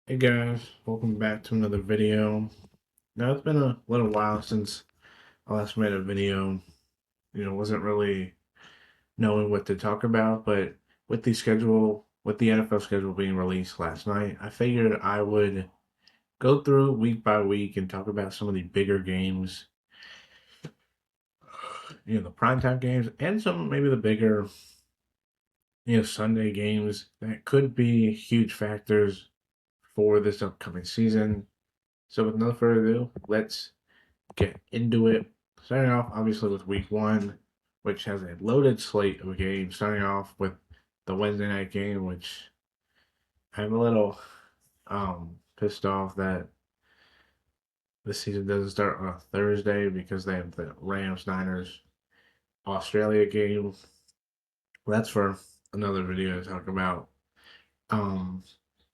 Hey guys, welcome back to another video. Now it's been a little while since I last made a video. Wasn't really knowing what to talk about, but with the NFL schedule being released last night, I figured I would go through week by week and talk about some of the bigger games, the primetime games, and some maybe the bigger, Sunday games that could be huge factors for this upcoming season. So with no further ado, let's get into it. Starting off, obviously, with week one, which has a loaded slate of games. Starting off with the Wednesday night game, which I'm a little pissed off that this season doesn't start on a Thursday because they have the Rams Niners Australia game. Well, that's for another video to talk about. Um,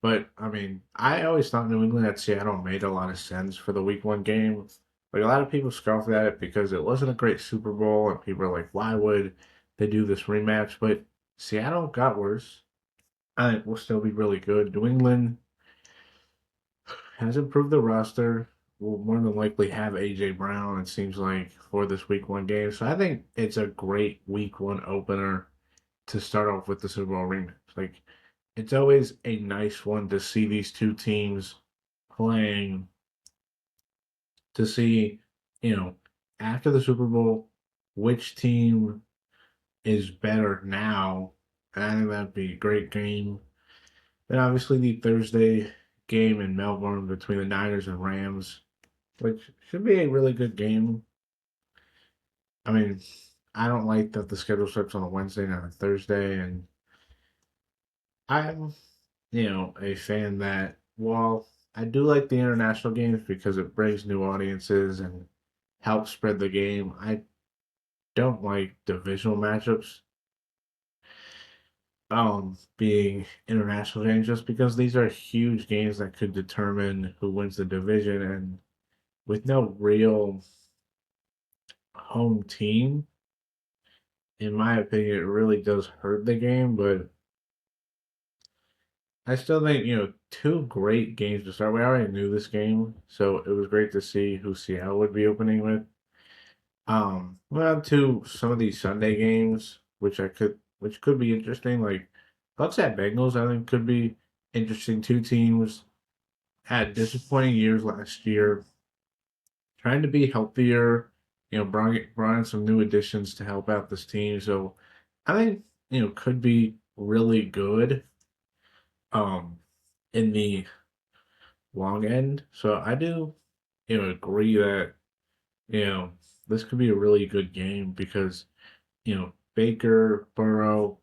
but I mean, I always thought New England at Seattle made a lot of sense for the Week One game. Like a lot of people scoffed at it because it wasn't a great Super Bowl, and people are like, "Why would they do this rematch?" But Seattle got worse. I think will still be really good. New England has improved the roster. Will more than likely have AJ Brown. It seems like for this Week One game, so I think it's a great Week One opener to start off with the Super Bowl rematch. Like it's always a nice one to see these two teams playing to see, you know, after the Super Bowl, which team is better now. And I think that'd be a great game. Then obviously the Thursday game in Melbourne between the Niners and Rams, which should be a really good game. I mean, I don't like that the schedule starts on a Wednesday, not a Thursday, and I'm, a fan that while I do like the international games because it brings new audiences and helps spread the game, I don't like divisional matchups being international games just because these are huge games that could determine who wins the division and with no real home team, in my opinion, it really does hurt the game, but I still think, two great games to start. We already knew this game, so it was great to see who Seattle would be opening with. Well, to some of these Sunday games, which could be interesting. Like Bucks at Bengals, I think could be interesting. Two teams had disappointing years last year, trying to be healthier. Brought in some new additions to help out this team. So I think could be really good. Um, in the long end. So I do, agree that you know this could be a really good game because Baker, Burrow,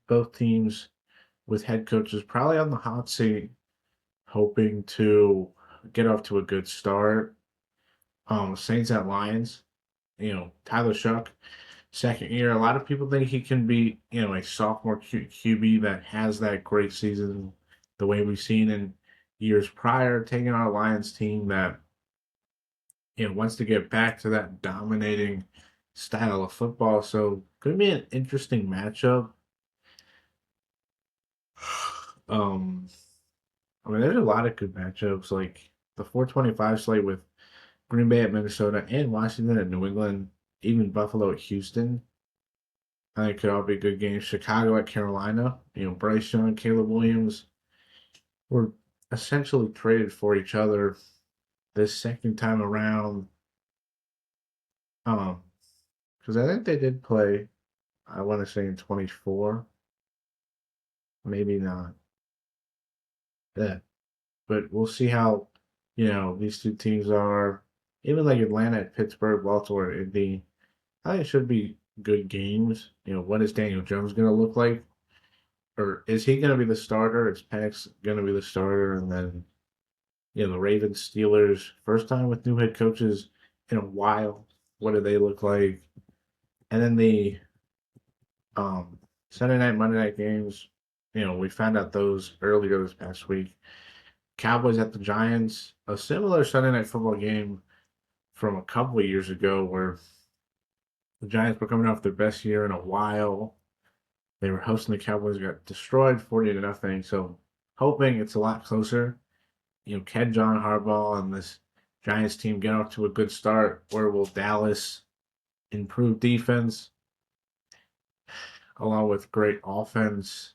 both teams with head coaches probably on the hot seat, hoping to get off to a good start. Saints at Lions, Tyler Shuck, second year. A lot of people think he can be, a sophomore QB that has that great season, the way we've seen in years prior, taking on a Lions team that, wants to get back to that dominating style of football. So, could be an interesting matchup. Um, I mean, there's a lot of good matchups, like the 425 slate with Green Bay at Minnesota and Washington at New England, even Buffalo at Houston. I think could all be good games. Chicago at Carolina, Bryce Young, Caleb Williams were essentially traded for each other this second time around. Um, because I think they did play, I want to say in 24, maybe not. Yeah, but we'll see how, these two teams are. Even like Atlanta at Pittsburgh, Baltimore at Indy, I think it should be good games. What is Daniel Jones going to look like? Or is he going to be the starter? Is Penix going to be the starter? And then, the Ravens, Steelers, first time with new head coaches in a while. What do they look like? And then the um, Sunday night, Monday night games, we found out those earlier this past week. Cowboys at the Giants, a similar Sunday night football game from a couple of years ago where the Giants were coming off their best year in a while. They were hosting the Cowboys, got destroyed 40 to nothing. So hoping it's a lot closer. can John Harbaugh and this Giants team get off to a good start, or will Dallas improve defense along with great offense?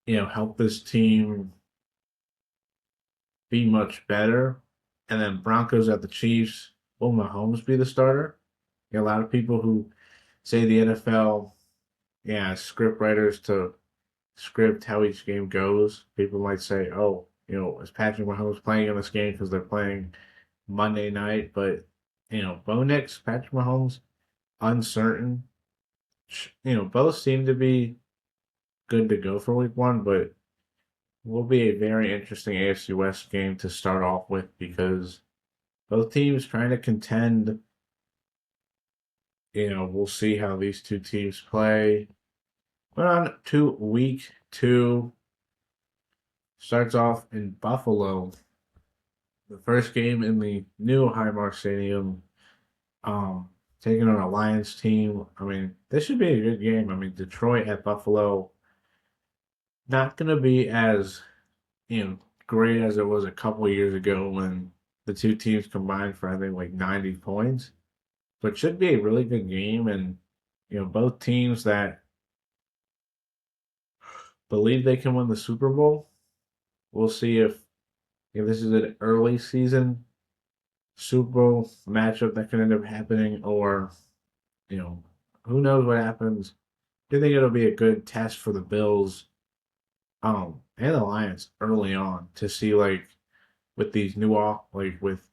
Help this team be much better. And then Broncos at the Chiefs. Will Mahomes be the starter? A lot of people who say the NFL, yeah, script writers to script how each game goes. People might say, oh, is Patrick Mahomes playing in this game because they're playing Monday night? But, Bo Nix, Patrick Mahomes, uncertain. Both seem to be good to go for week one, but will be a very interesting AFC West game to start off with because both teams trying to contend. We'll see how these two teams play. But on to week two, starts off in Buffalo. The first game in the new Highmark Stadium, taking on a Lions team. I mean, this should be a good game. I mean, Detroit at Buffalo, not going to be as you know great as it was a couple years ago when the two teams combined for I think like 90 points. But should be a really good game, and both teams that believe they can win the Super Bowl. We'll see if this is an early season Super Bowl matchup that can end up happening, or you know, who knows what happens. Do think it'll be a good test for the Bills, and the Lions early on to see like with these new off like with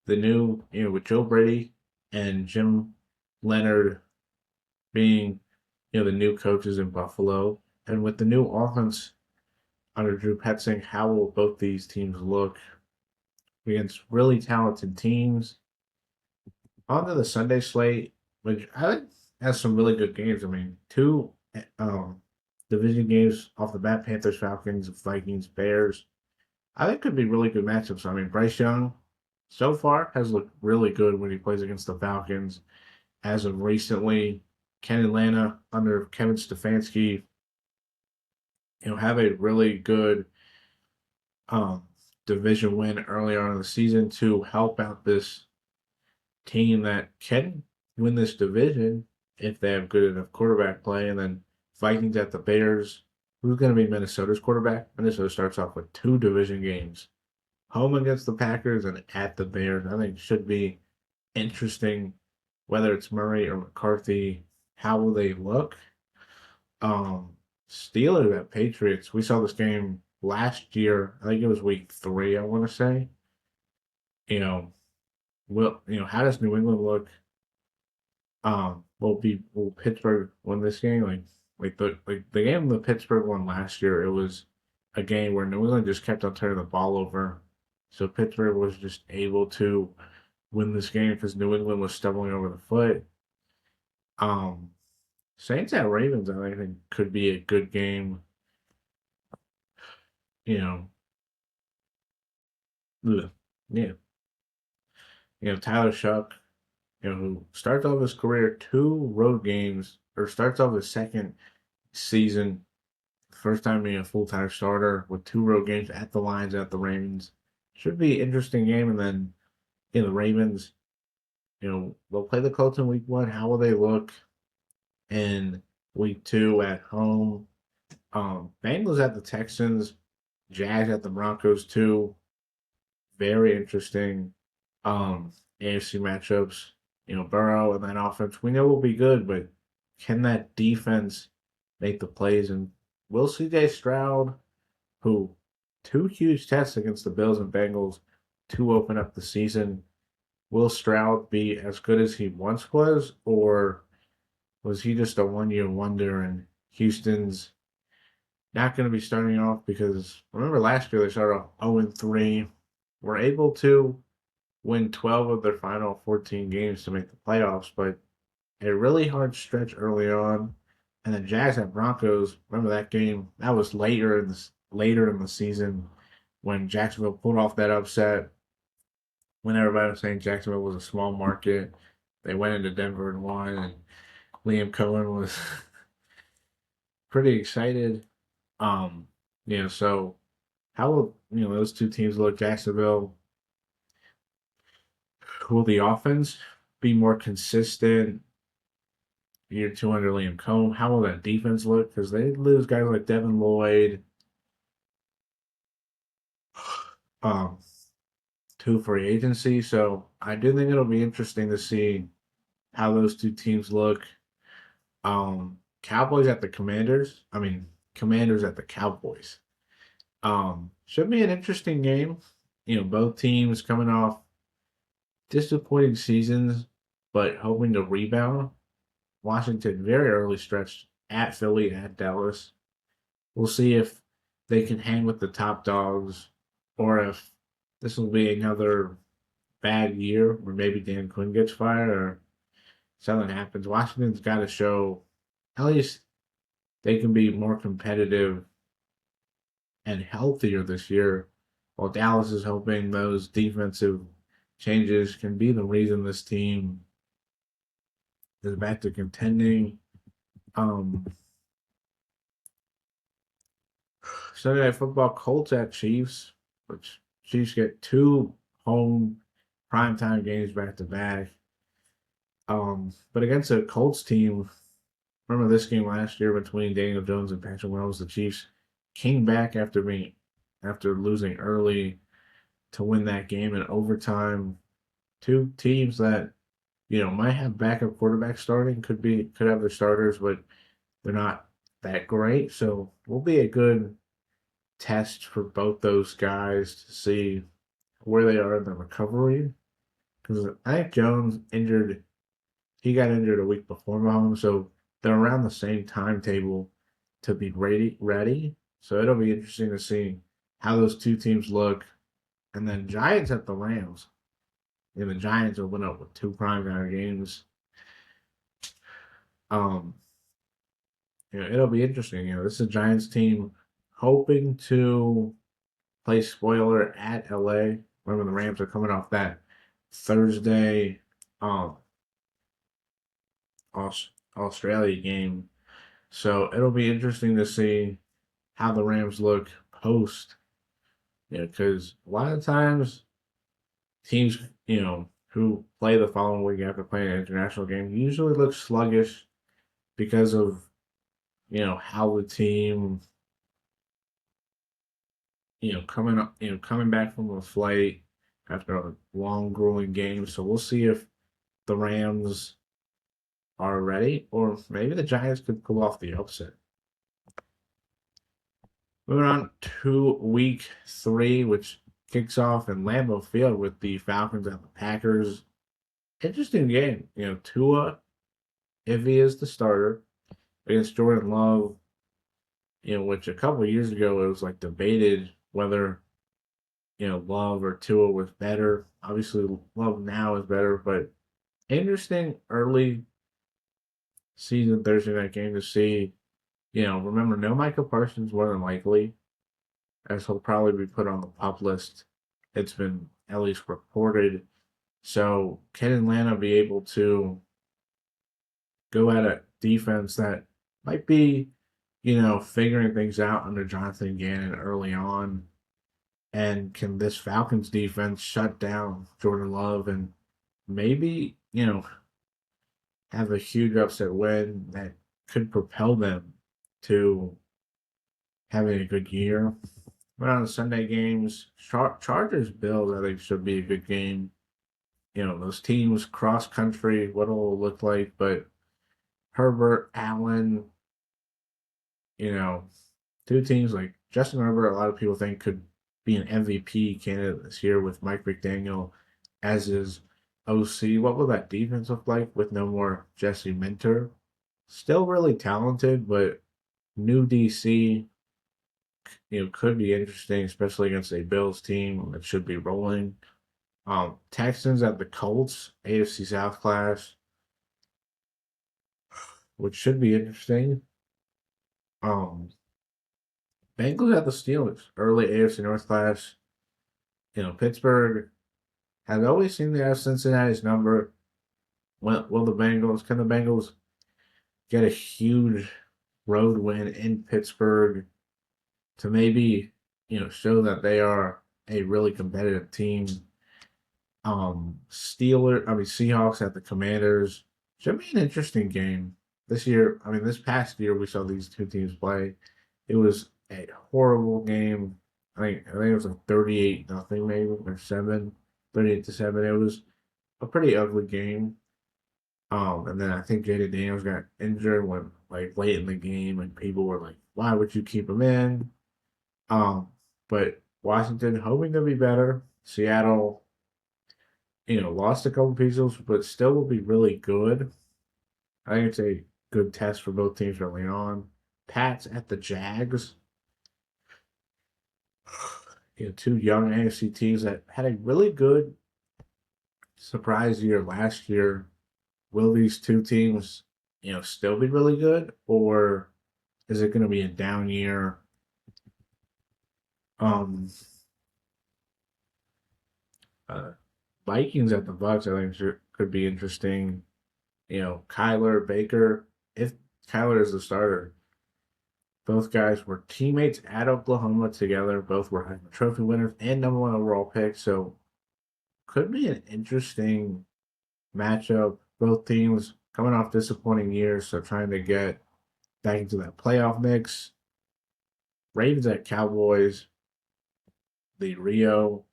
the new with Joe Brady and Jim Leonard being the new coaches in Buffalo, and with the new offense under Drew Petzing, how will both these teams look against really talented teams? On to the Sunday slate, which I think has some really good games. I mean, two division games off the bat: Panthers, Falcons, Vikings, Bears. I think could be really good matchups. I mean, Bryce Young so far has looked really good when he plays against the Falcons. As of recently, Ken Atlanta under Kevin Stefanski, have a really good um, division win early on in the season to help out this team that can win this division if they have good enough quarterback play. And then Vikings at the Bears. Who's going to be Minnesota's quarterback? Minnesota starts off with two division games, home against the Packers and at the Bears. I think should be interesting, whether it's Murray or McCarthy. How will they look? Um, Steelers at Patriots. We saw this game last year. I think it was week 3. I want to say. You know, how does New England look? Will Pittsburgh win this game? Like the game the Pittsburgh won last year, it was a game where New England just kept on turning the ball over. So Pittsburgh was just able to win this game because New England was stumbling over the foot. Um, Saints at Ravens, I think could be a good game. You know, ugh, yeah. Tyler Shuck, who starts off his career 2 road games, or starts off his second season, first time being a full-time starter with 2 road games at the Lions, at the Ravens. Should be an interesting game. And then, the Ravens, they'll play the Colts in week 1. How will they look in week 2 at home? Bengals at the Texans, Jags at the Broncos too. Very interesting AFC matchups. Burrow and that offense we know will be good, but can that defense make the plays? And will CJ Stroud, who 2 huge tests against the Bills and Bengals to open up the season, will Stroud be as good as he once was, or was he just a 1-year wonder and Houston's not going to be starting off? Because remember last year they started off 0-3, were able to win 12 of their final 14 games to make the playoffs, but a really hard stretch early on. And then Jags at Broncos, remember that game? That was later in the season when Jacksonville pulled off that upset. When everybody was saying Jacksonville was a small market, they went into Denver and won, and Liam Cohen was pretty excited. Um, so How will those two teams look? Jacksonville, will the offense be more consistent? Year two under Liam Cohn. How will that defense look? Because they lose guys like Devin Lloyd, um, to free agency. So I do think it'll be interesting to see how those two teams look. Cowboys at the Commanders. I mean, Commanders at the Cowboys. Should be an interesting game. Both teams coming off disappointing seasons, but hoping to rebound. Washington very early stretch at Philly, at Dallas. We'll see if they can hang with the top dogs, or if this will be another bad year where maybe Dan Quinn gets fired or something happens. Washington's got to show at least they can be more competitive and healthier this year, while Dallas is hoping those defensive changes can be the reason this team is back to contending. Um, Sunday Night Football, Colts at Chiefs, which Chiefs get two home primetime games back to back. But against a Colts team, remember this game last year between Daniel Jones and Patrick Mahomes, the Chiefs came back after losing early to win that game in overtime. Two teams that might have backup quarterbacks starting, could have their starters, but they're not that great. So will be a good test for both those guys to see where they are in the recovery. Because I think Jones injured, he got injured a week before Mahomes, so they're around the same timetable to be ready. So it'll be interesting to see how those two teams look. And then Giants at the Rams. The Giants will win up with two primetime games. Um, it'll be interesting. This is a Giants team hoping to play spoiler at LA. Remember the Rams are coming off that Thursday Australia game. So it'll be interesting to see how the Rams look post. Because a lot of times teams, who play the following week after playing an international game usually look sluggish because of, how the team, coming back from a flight after a long, grueling game. So we'll see if the Rams are ready, or maybe the Giants could pull off the upset. Moving on to week 3, which kicks off in Lambeau Field with the Falcons and the Packers. Interesting game. Tua, if he is the starter, against Jordan Love, which a couple of years ago it was like debated whether, Love or Tua was better. Obviously, Love now is better, but interesting early season Thursday night game to see. Remember, no Michael Parsons more than likely, as he'll probably be put on the PUP list. It's been at least reported. So can Atlanta be able to go at a defense that might be, figuring things out under Jonathan Gannon early on? And can this Falcons defense shut down Jordan Love and maybe, have a huge upset win that could propel them to having a good year? But on the Sunday games, Chargers Bills, I think should be a good game. Those teams cross country, what it'll look like, but Herbert, Allen, you know, two teams like Justin Herbert, a lot of people think could be an MVP candidate this year with Mike McDaniel as his OC. What will that defense look like with no more Jesse Minter? Still really talented, but new DC, could be interesting, especially against a Bills team that should be rolling. Texans at the Colts, AFC South clash, which should be interesting. Um, Bengals at the Steelers, early AFC North clash. Pittsburgh has always seemed to have Cincinnati's number. Will the Bengals? Can the Bengals get a huge road win in Pittsburgh to maybe show that they are a really competitive team. Seahawks at the Commanders should be an interesting game this year. I mean, this past year we saw these two teams play. It was a horrible game. I think it was like 38 nothing maybe or 38-7. It was a pretty ugly game. And then I think Jaden Daniels got injured when like late in the game, and people were like, "Why would you keep him in?" Um, but Washington hoping to be better. Seattle, lost a couple pieces, but still will be really good. I think it's a good test for both teams early on. Pats at the Jags. Two young AFC teams that had a really good surprise year last year. Will these two teams, still be really good, or is it going to be a down year? Um, uh, Vikings at the Bucks, I think could be interesting. Kyler Baker, if Kyler is the starter, both guys were teammates at Oklahoma together. Both were Heisman Trophy winners and number one overall pick. So could be an interesting matchup. Both teams coming off disappointing years, so trying to get back into that playoff mix. Ravens at Cowboys, the Rio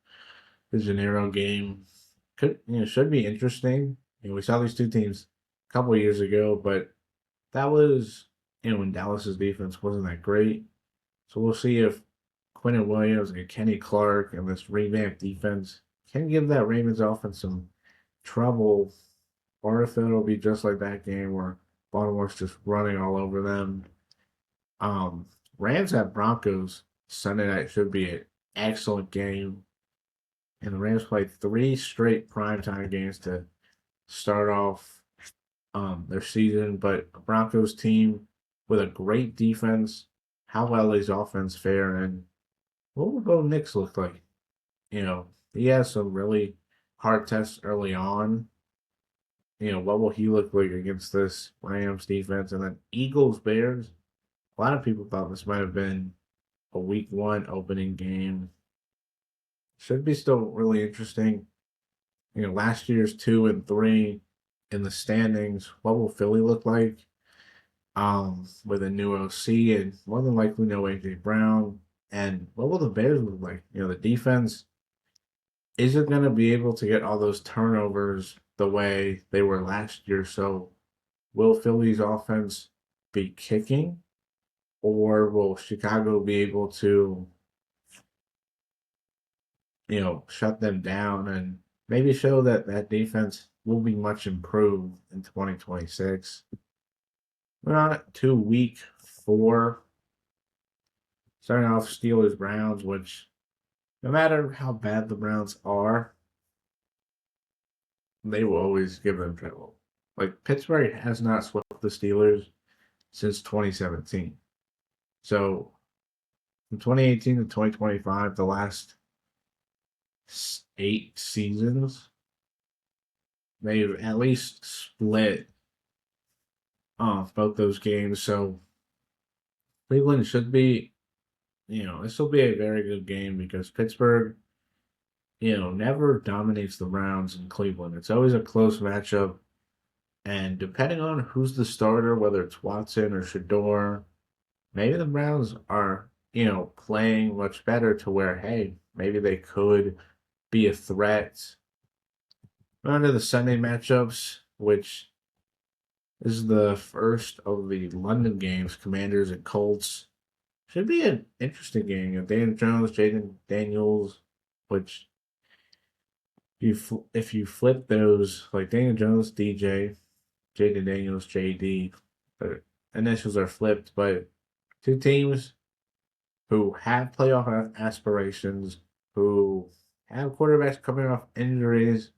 de Janeiro game should be interesting. We saw these two teams a couple of years ago, but that was when Dallas's defense wasn't that great. So we'll see if Quentin Williams and Kenny Clark and this revamped defense can give that Ravens offense some trouble, or if it'll be just like that game where Baltimore's just running all over them. Um, Rams at Broncos Sunday night should be an excellent game. And the Rams played three straight primetime games to start off their season, but a Broncos team with a great defense. How well is offense fare, and what will Bo Nix look like? He has some really hard tests early on. What will he look like against this Rams defense? And then Eagles Bears. A lot of people thought this might have been a week one opening game. Should be still really interesting. Last year's 2-3 in the standings. What will Philly look like? With a new OC and more than likely no AJ Brown. And what will the Bears look like? The defense isn't going to be able to get all those turnovers the way they were last year. So, will Philly's offense be kicking, or will Chicago be able to, shut them down and maybe show that that defense will be much improved in 2026? We're on to week 4. Starting off Steelers Browns, which no matter how bad the Browns are, they will always give them trouble. Like Pittsburgh has not swept the Steelers since 2017. So from 2018 to 2025, the last 8 seasons, they've at least split off both those games. So Cleveland should be, this will be a very good game because Pittsburgh, never dominates the Browns in Cleveland. It's always a close matchup. And depending on who's the starter, whether it's Watson or Shador, maybe the Browns are, playing much better to where, hey, maybe they could be a threat. On to the Sunday matchups, which is the first of the London games, Commanders and Colts. Should be an interesting game. Dan Jones, Jaden Daniels, which if you flip those, like Daniel Jones, DJ, Jaden Daniels, JD, their initials are flipped, but two teams who have playoff aspirations, who have quarterbacks coming off injuries.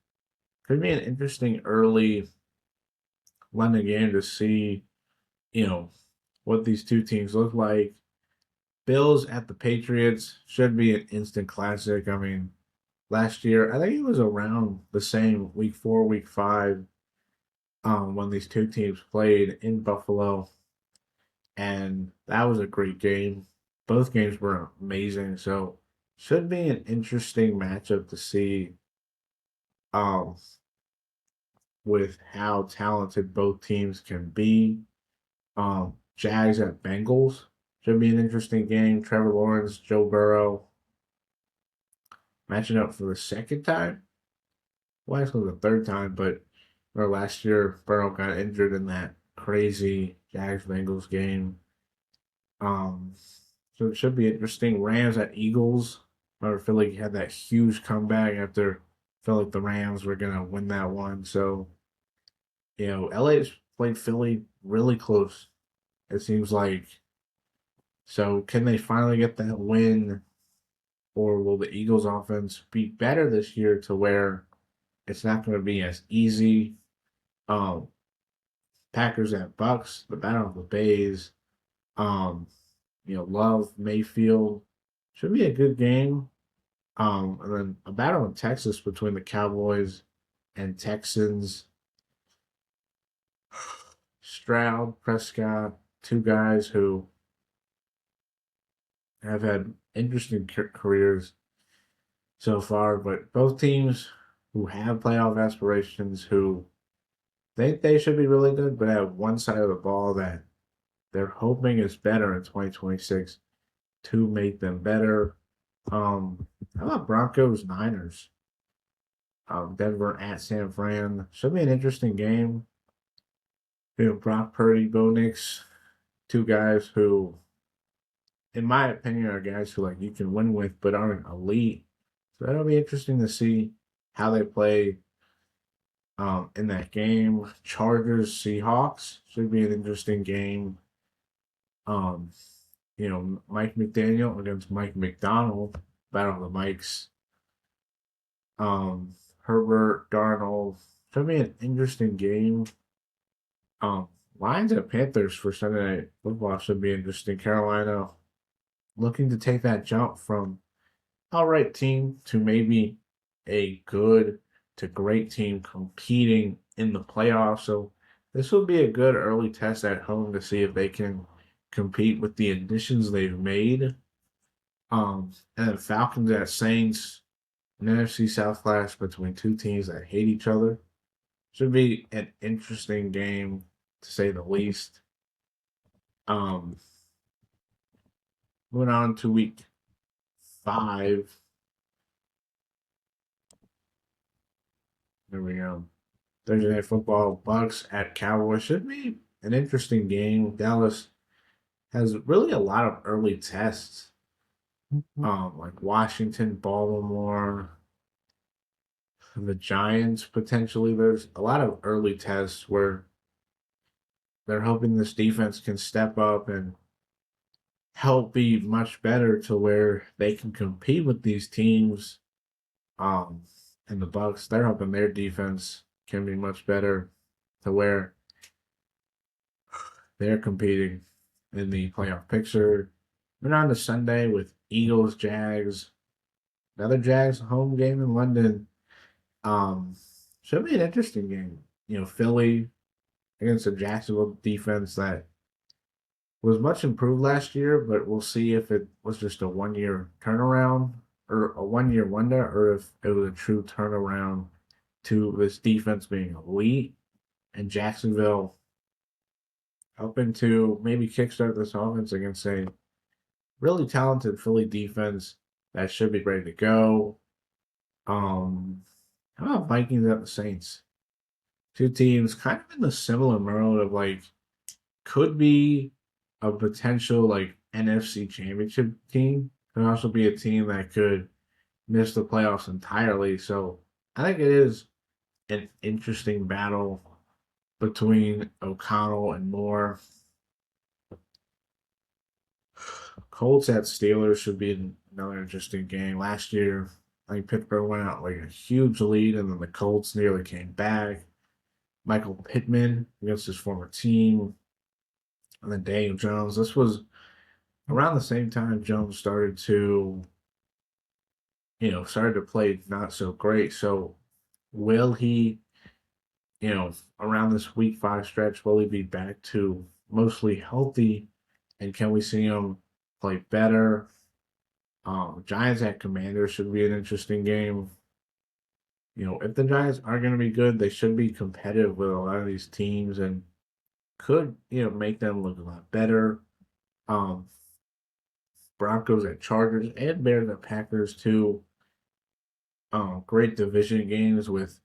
Could be an interesting early London game to see, you know, what these two teams look like. Bills at the Patriots should be an instant classic. I mean, last year, I think it was around the same week 4, week 5, when these two teams played in Buffalo. And that was a great game. both games were amazing. So should be an interesting matchup to see um with how talented both teams can be. Jags at Bengals should be an interesting game. Trevor Lawrence, Joe Burrow matching up for the second time. Well, actually the third time, but last year Burrow got injured in that crazy Jags Bengals game. Um, so it should be interesting. Rams at Eagles. Remember Philly had that huge comeback after felt like the Rams were gonna win that one. So LA's played Philly really close. It seems like. So can they finally get that win, or will the Eagles offense be better this year to where it's not going to be as easy? Um, Packers at Bucks, the battle of the Bays. Um, Love Mayfield should be a good game. And then a battle in Texas between the Cowboys and Texans. Stroud, Prescott, two guys who have had interesting careers so far, but both teams who have playoff aspirations who think they should be really good, but have one side of the ball that they're hoping is better in 2026 to make them better. How about Broncos Niners? Denver at San Fran should be an interesting game. Brock Purdy, Bo Nix, two guys who, in my opinion, are guys who like you can win with, but aren't elite. So that'll be interesting to see how they play in that game. Chargers Seahawks should be an interesting game. Um, Mike McDaniel against Mike McDonald, battle of the Mikes. Herbert Darnold should be an interesting game. Um, Lions at Panthers for Sunday Night Football should be interesting. Carolina looking to take that jump from outright team to maybe a good to great team competing in the playoffs. So this will be a good early test at home to see if they can compete with the additions they've made. And then Falcons at Saints, an NFC South clash between two teams that hate each other. Should be an interesting game to say the least. Um, Moving on to week 5. There we go. Thursday Night Football, Bucks at Cowboys should be an interesting game. Dallas has really a lot of early tests, like Washington, Baltimore, the Giants potentially. There's a lot of early tests where they're hoping this defense can step up and help be much better to where they can compete with these teams. Um, and the Bucks, they're hoping their defense can be much better to where they're competing in the playoff picture. Went on to Sunday with Eagles, Jags, another Jags home game in London. Um, Should be an interesting game. Philly against a Jacksonville defense that was much improved last year, but we'll see if it was just a 1 year turnaround or a 1 year wonder, or if it was a true turnaround to this defense being elite and Jacksonville hoping to maybe kickstart this offense against a really talented Philly defense that should be ready to go. Um, how about Vikings at the Saints? Two teams kind of in the similar mode of like could be a potential like NFC championship team. Could also be a team that could miss the playoffs entirely. So I think it is an interesting battle between O'Connell and Moore. Colts at Steelers should be another interesting game. Last year, I think Pittsburgh went out like a huge lead, and then the Colts nearly came back. Michael Pittman against his former team, and then Daniel Jones. This was around the same time Jones started to play not so great. So will he, around this week 5 stretch, will he be back to mostly healthy? And can we see him play better. Giants at Commanders should be an interesting game. If the Giants are going to be good, they should be competitive with a lot of these teams and could, make them look a lot better. Um, Broncos at Chargers and Bears at Packers too. Great division games with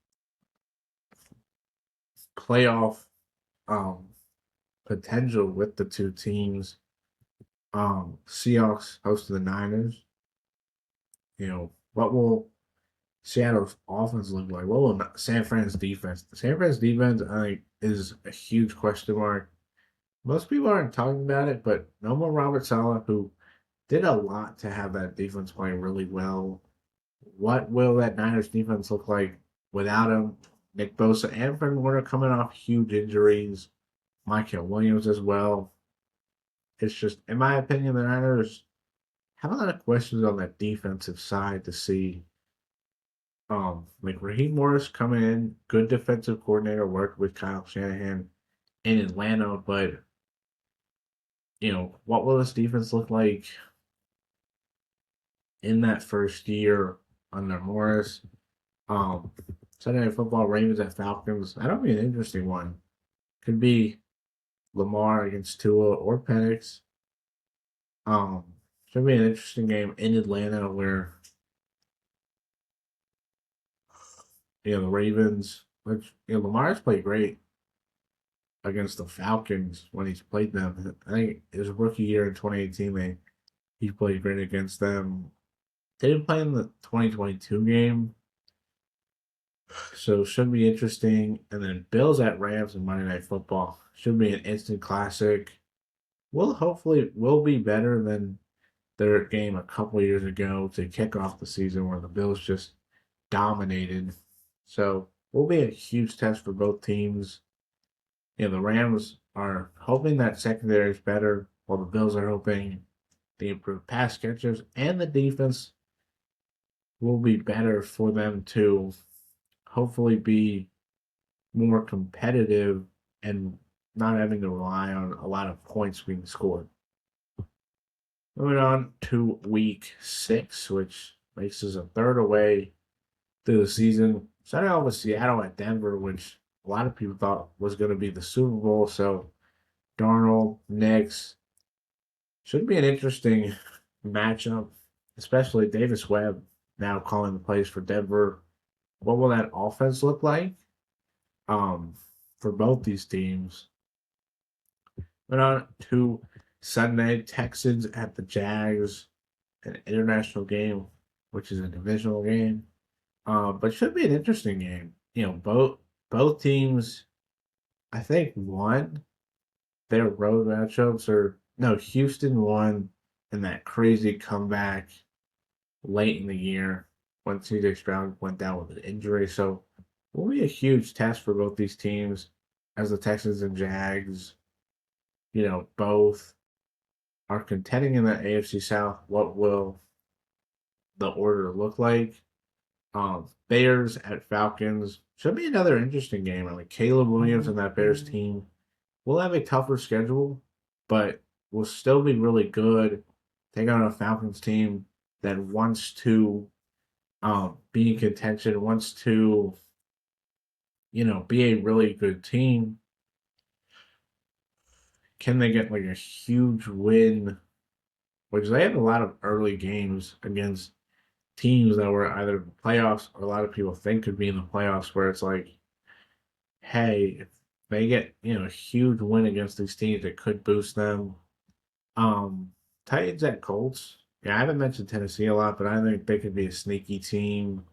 playoff um, potential with the two teams. Seahawks host the Niners. What will Seattle's offense look like? What will San Fran's defense? San Fran's defense, I think, is a huge question mark. Most people aren't talking about it, but no more Robert Saleh, who did a lot to have that defense playing really well. What will that Niners defense look like without him? Nick Bosa and Fred Warner coming off huge injuries. Michael Williams as well. It's just, in my opinion, the Niners have a lot of questions on that defensive side to see. Like Raheem Morris coming in, good defensive coordinator, worked with Kyle Shanahan in Atlanta, but what will this defense look like in that first year under Morris? Um, Sunday Night Football, Ravens at Falcons. That'll be an interesting one. Could be Lamar against Tua or Penix. Um, Should be an interesting game in Atlanta where the Ravens, which Lamar's played great against the Falcons when he's played them. I think his rookie year in 2018, he played great against them. They didn't play in the 2022 game, so should be interesting. And then Bills at Rams and Monday Night Football should be an instant classic. Will be better than their game a couple years ago to kick off the season where the Bills just dominated. So will be a huge test for both teams. The Rams are hoping that secondary is better, while the Bills are hoping the improved pass catchers and the defense will be better for them to hopefully be more competitive and not having to rely on a lot of points being scored. Moving on to week 6, which makes us a third away through the season. Starting off with Seattle at Denver, which a lot of people thought was going to be the Super Bowl. So Darnold, Knicks, should be an interesting matchup, especially Davis Webb now calling the plays for Denver. What will that offense look like um, for both these teams? Went on to Sunday, Texans at the Jags, an international game, which is a divisional game. But should be an interesting game. Both teams, I think, won their road matchups, or no, Houston won in that crazy comeback late in the year when CJ Stroud went down with an injury. So it will be a huge test for both these teams as the Texans and Jags, both are contending in the AFC South. What will the order look like? Bears at Falcons should be another interesting game. I mean, Caleb Williams and that Bears team will have a tougher schedule, but will still be really good. Take on a Falcons team that wants to be in contention, wants to, be a really good team. Can they get like a huge win? Which they have a lot of early games against teams that were either in the playoffs or a lot of people think could be in the playoffs, where it's like, hey, if they get a huge win against these teams, it could boost them. Um, Titans at Colts. Yeah, I haven't mentioned Tennessee a lot, but I think they could be a sneaky team.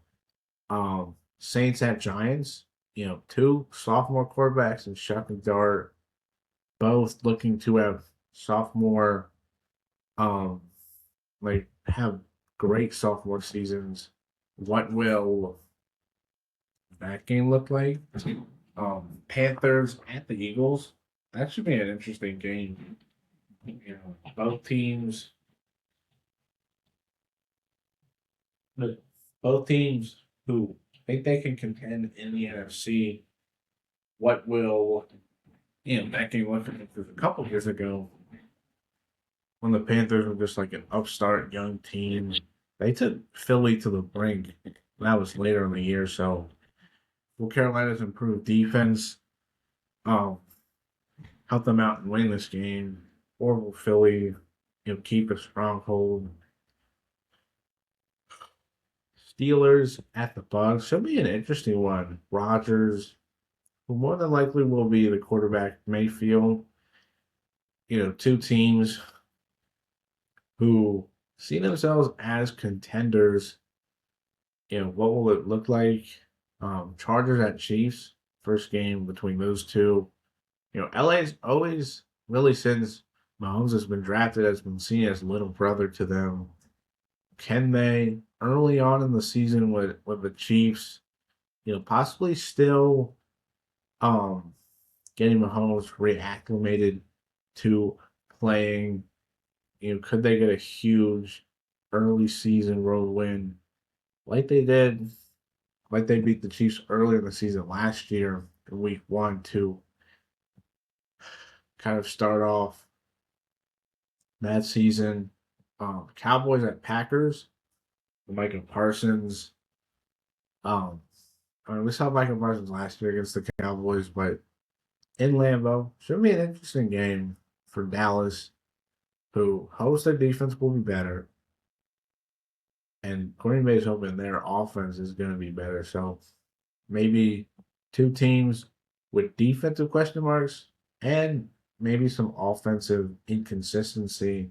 Saints at Giants. Two sophomore quarterbacks and Shuck and Dart, both looking to have sophomore, um, like have great sophomore seasons. What will that game look like? Panthers at the Eagles. That should be an interesting game. Both teams, but both teams who think they can contend in the NFC. What will that game look like? Because a couple years ago, when the Panthers were just like an upstart young team. They took Philly to the brink. That was later in the year. So will Carolina's improved defense um, help them out and win this game, or will Philly, keep a stronghold? Steelers at the Bucks should be an interesting one. Rodgers, who more than likely will be the quarterback, Mayfield. Two teams who see themselves as contenders. What will it look like? Chargers at Chiefs, first game between those two. LA's always really since Mahomes has been drafted has been seen as little brother to them. Can they early on in the season with the Chiefs, possibly still um getting Mahomes reacclimated to playing, could they get a huge early season road win like they did, like they beat the Chiefs earlier in the season last year in week one to kind of start off that season. Cowboys at Packers, Micah Parsons. Um, we saw Micah Parsons last year against the Cowboys, but in Lambeau, should be an interesting game for Dallas, who hopes their defense will be better, and Green Bay's hoping their offense is going to be better. So maybe two teams with defensive question marks and maybe some offensive inconsistency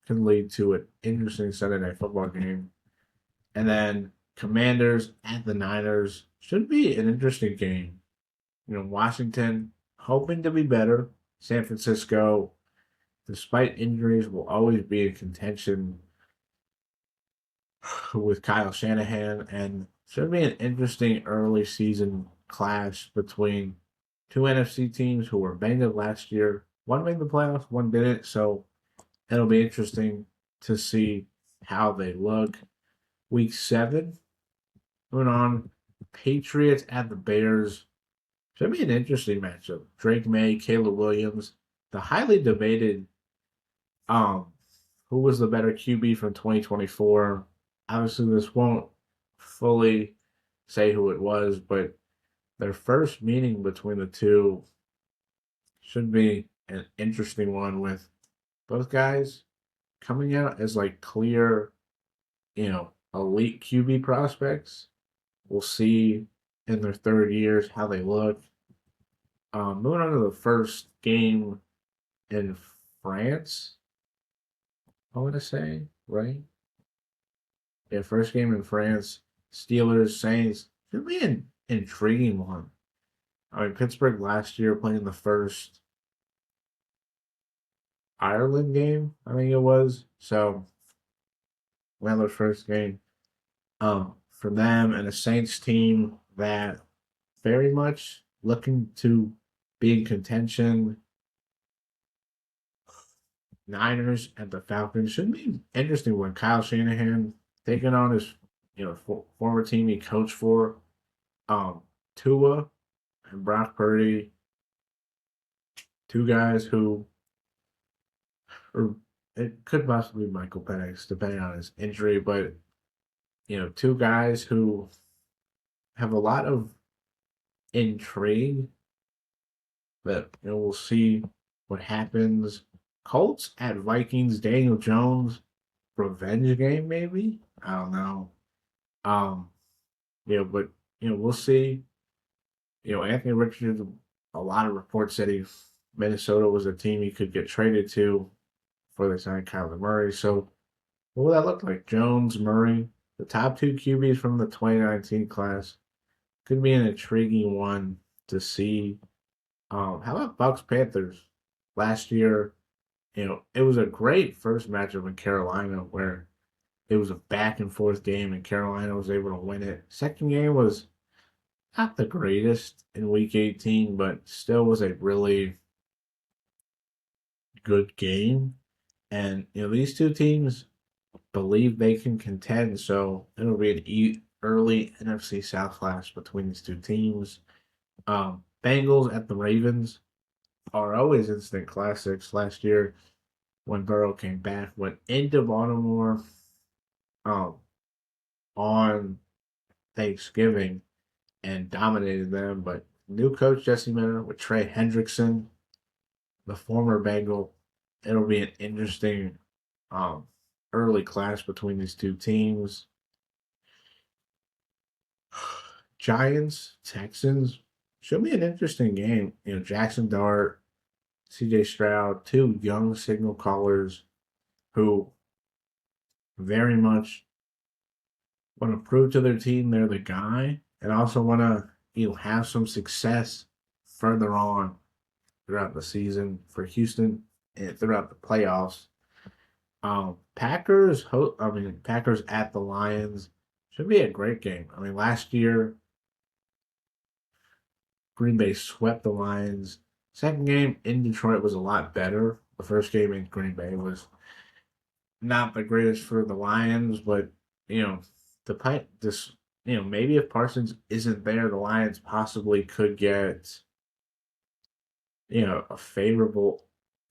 can lead to an interesting Sunday night football game. And then Commanders at the Niners should be an interesting game. Washington hoping to be better. San Francisco, despite injuries, will always be in contention with Kyle Shanahan, and should be an interesting early season clash between two NFC teams who were banged up last year. One made the playoffs, one didn't, so it'll be interesting to see how they look. Week 7, moving on, Patriots at the Bears. Should be an interesting matchup. Drake May, Caleb Williams, the highly debated um who was the better QB from 2024. Obviously, this won't fully say who it was, but their first meeting between the two should be an interesting one with both guys coming out as like clear, elite QB prospects. We'll see in their third years how they look. Moving on to the first game in France, I want to say, right? Yeah, first game in France, Steelers, Saints. Should be an intriguing one. I mean, Pittsburgh last year playing the first Ireland game, I think it was. So, Landler's first game. For them and a Saints team that very much looking to be in contention. Niners and the Falcons should be interesting when Kyle Shanahan taking on his former team he coached for, Tua and Brock Purdy, two guys who, or it could possibly be Michael Penix depending on his injury, but two guys who have a lot of intrigue. But we'll see what happens. Colts at Vikings. Daniel Jones revenge game maybe. I don't know. Um, but we'll see. Anthony Richardson. A lot of reports said Minnesota was a team he could get traded to before they signed Kyler Murray. So what will that look like? Jones, Murray, the top two QBs from the 2019 class. Could be an intriguing one to see. How about Bucks Panthers? Last year, it was a great first matchup in Carolina where it was a back and forth game and Carolina was able to win it. Second game was not the greatest in week 18, but still was a really good game. And these two teams believe they can contend, so it'll be an early NFC South clash between these two teams. Bengals at the Ravens are always instant classics. Last year, when Burrow came back, went into Baltimore um, on Thanksgiving and dominated them. But new coach Jesse Minter with Trey Hendrickson, the former Bengal, it'll be an interesting um, early clash between these two teams. Giants, Texans should be an interesting game. Jackson Dart, CJ Stroud, two young signal callers who very much want to prove to their team they're the guy and also want to have some success further on throughout the season for Houston and throughout the playoffs. Packers at the Lions should be a great game. I mean, last year Green Bay swept the Lions. Second game in Detroit was a lot better. The first game in Green Bay was not the greatest for the Lions, but you know, the pipe this maybe if Parsons isn't there, the Lions possibly could get a favorable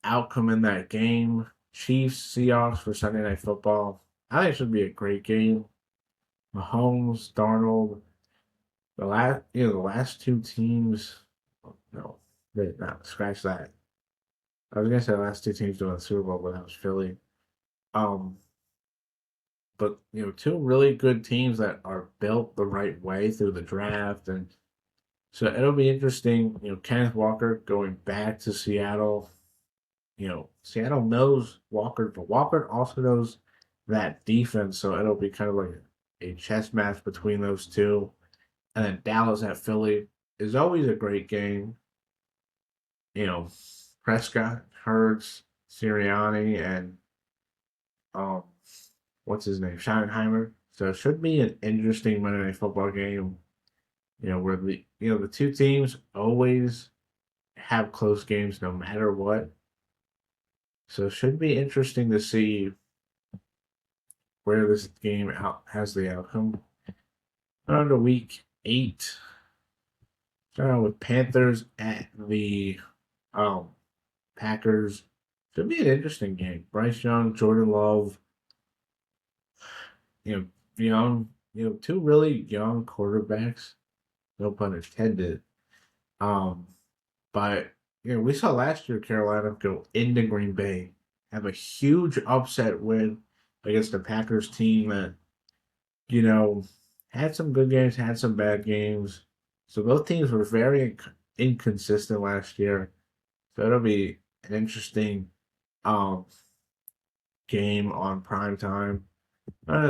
outcome in that game. Chiefs, Seahawks for Sunday Night Football. I think it should be a great game. Mahomes, Darnold, the last two teams. No, they not scratch that. I was gonna say the last two teams doing the Super Bowl, but that was Philly. Um, but two really good teams that are built the right way through the draft, and so it'll be interesting. Kenneth Walker going back to Seattle. Seattle knows Walker, but Walker also knows that defense, so it'll be kind of like a chess match between those two. And then Dallas at Philly is always a great game. You know, Prescott, Hurts, Sirianni, and um, what's his name, Schottenheimer. So it should be an interesting Monday Night Football game. Where the two teams always have close games no matter what. So it should be interesting to see where this game has the outcome. On to week 8. Starting with Panthers at the Packers. Should be an interesting game. Bryce Young, Jordan Love, young, two really young quarterbacks. No pun intended. Um, but we saw last year Carolina go into Green Bay, have a huge upset win against the Packers team that, had some good games, had some bad games. So both teams were very inconsistent last year. So it'll be an interesting um, game on prime time.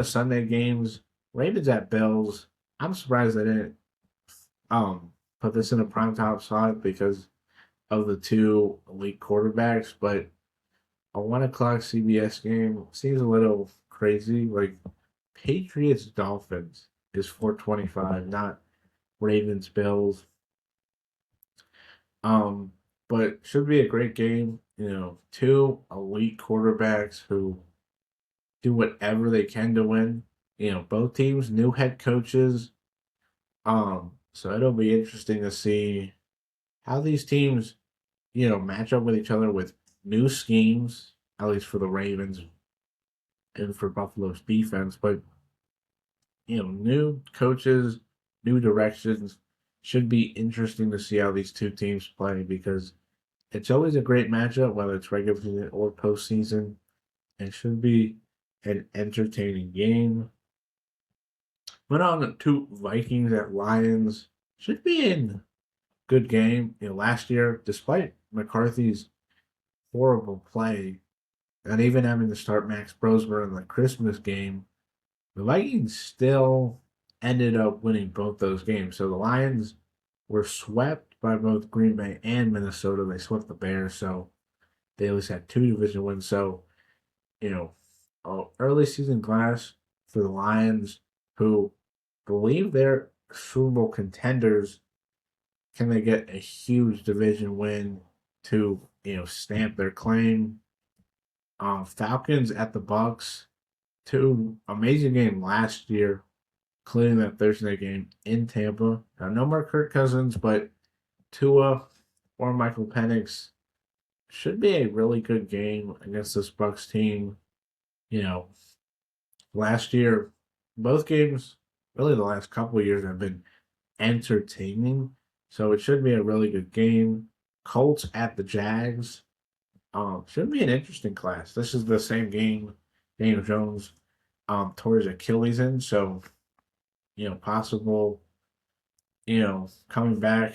Sunday games, Ravens at Bills. I'm surprised they didn't put this in a prime time slot because of the two elite quarterbacks, but a 1 o'clock CBS game seems a little crazy. Like Patriots Dolphins is 425, not Ravens Bills. Um, but should be a great game. Two elite quarterbacks who do whatever they can to win. Both teams, new head coaches. So it'll be interesting to see how these teams, match up with each other with new schemes, at least for the Ravens and for Buffalo's defense. But, new coaches, new directions. Should be interesting to see how these two teams play because it's always a great matchup, whether it's regular season or postseason. It should be an entertaining game. Went on to Vikings at Lions. Should be a good game. Last year, despite McCarthy's horrible play, and even having to start Max Brosmer in the Christmas game, the Vikings still ended up winning both those games. So the Lions were swept by both Green Bay and Minnesota. They swept the Bears, so they at least had 2 division wins. So, early season class for the Lions, who believe they're Super Bowl contenders. Can they get a huge division win to stamp their claim? Falcons at the Bucks, two amazing game last year, including that Thursday game in Tampa. Now, no more Kirk Cousins, but Tua or Michael Penix should be a really good game against this Bucks team. You know, last year, both games, really the last couple of years, have been entertaining. So it should be a really good game. Colts at the Jags. Should be an interesting class. This is the same game Daniel Jones tore his Achilles in, so possible, coming back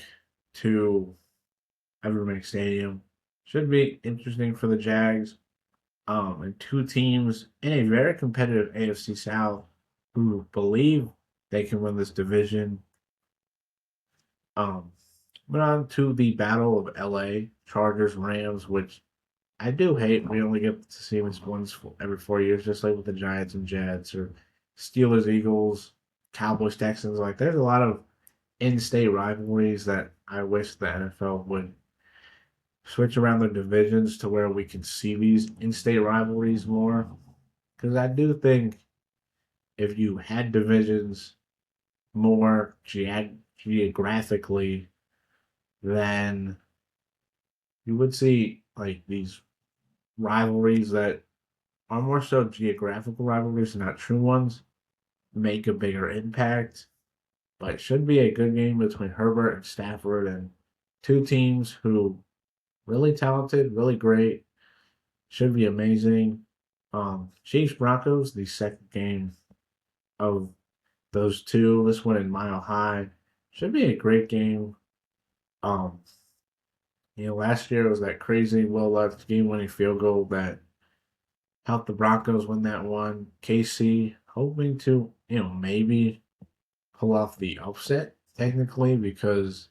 to Everbank Stadium. Should be interesting for the Jags. And two teams in a very competitive AFC South who believe they can win this division. Um, went on to the Battle of LA, Chargers, Rams, which I do hate. We only get to see this once every 4 years, just like with the Giants and Jets or Steelers, Eagles, Cowboys, Texans. Like, there's a lot of in-state rivalries that I wish the NFL would switch around their divisions to where we can see these in-state rivalries more. Because I do think if you had divisions more geographically, then you would see like these rivalries that are more so geographical rivalries and not true ones make a bigger impact. But it should be a good game between Herbert and Stafford and two teams who really talented, really great. Should be amazing. Chiefs Broncos, the second game of those two. This one in Mile High. Should be a great game. Um, last year was that crazy Will Lutz game-winning field goal that helped the Broncos win that one. KC hoping to, maybe pull off the upset technically because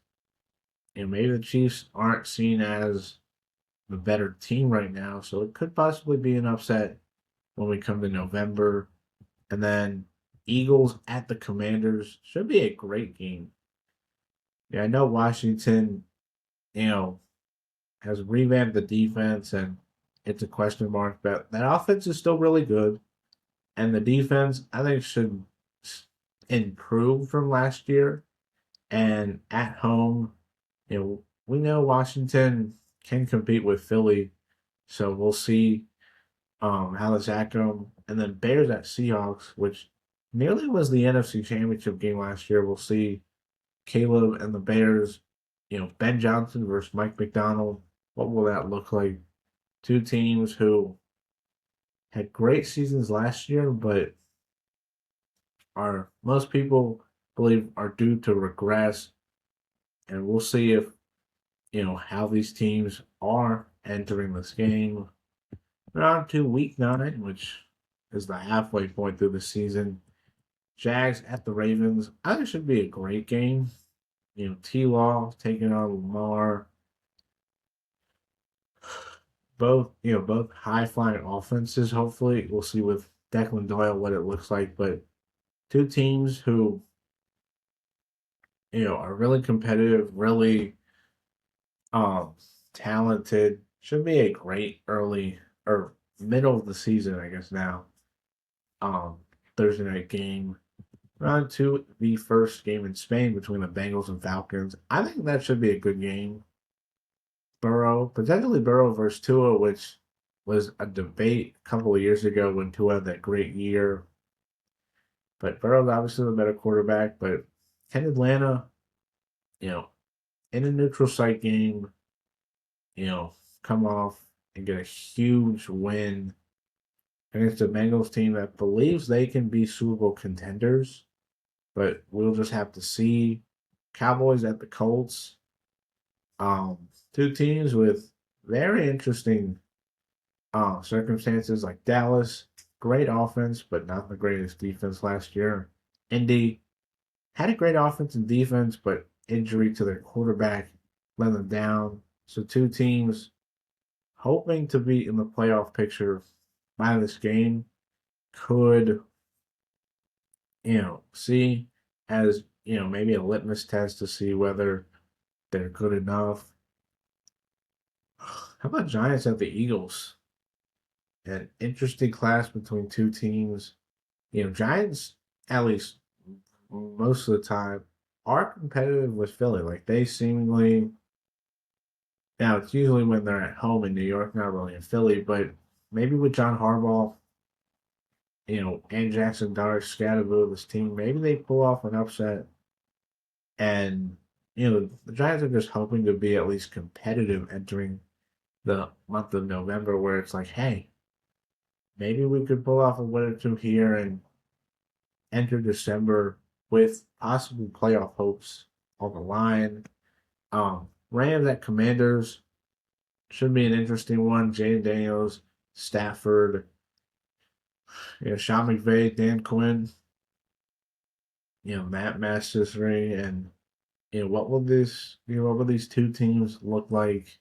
maybe the Chiefs aren't seen as the better team right now, so it could possibly be an upset when we come to November. And then Eagles at the Commanders should be a great game. Yeah, I know Washington, you know, has revamped the defense and it's a question mark, but that offense is still really good. And the defense, I think, should improve from last year. And at home, we know Washington can compete with Philly, so we'll see how does that go. And then Bears at Seahawks, which nearly was the NFC Championship game last year. We'll see Caleb and the Bears, Ben Johnson versus Mike McDonald. What will that look like? Two teams who had great seasons last year, but are most people believe are due to regress. And we'll see if how these teams are entering this game. We're on to week 9, which is the halfway point through the season. Jags at the Ravens. I think it should be a great game. T Law taking on Lamar. Both high flying offenses, hopefully. We'll see with Declan Doyle what it looks like. But two teams who, are really competitive, really um talented. Should be a great early or middle of the season, I guess now. Um Thursday night game. On to the first game in Spain between the Bengals and Falcons. I think that should be a good game. Potentially Burrow versus Tua, which was a debate a couple of years ago when Tua had that great year. But Burrow's obviously the better quarterback. But can Atlanta, you know, in a neutral site game, come off and get a huge win against a Bengals team that believes they can be Super Bowl contenders? But we'll just have to see. Cowboys at the Colts. Two teams with very interesting circumstances, like Dallas, great offense, but not the greatest defense last year. Indy had a great offense and defense, but injury to their quarterback let them down. So two teams hoping to be in the playoff picture by this game could, see as, maybe a litmus test to see whether they're good enough. How about Giants at the Eagles? An interesting clash between two teams. Giants, at least most of the time, are competitive with Philly. Like they seemingly, Now, it's usually when they're at home in New York, not really in Philly, but maybe with John Harbaugh, and Jackson Dart Scatterville, this team, maybe they pull off an upset. And, the Giants are just hoping to be at least competitive entering the month of November, where it's like, hey, maybe we could pull off a win or two here and enter December with possible playoff hopes on the line. Rams at Commanders should be an interesting one. Jane Daniels, Stafford, Sean McVay, Dan Quinn, Matt Mastery, and what will these two teams look like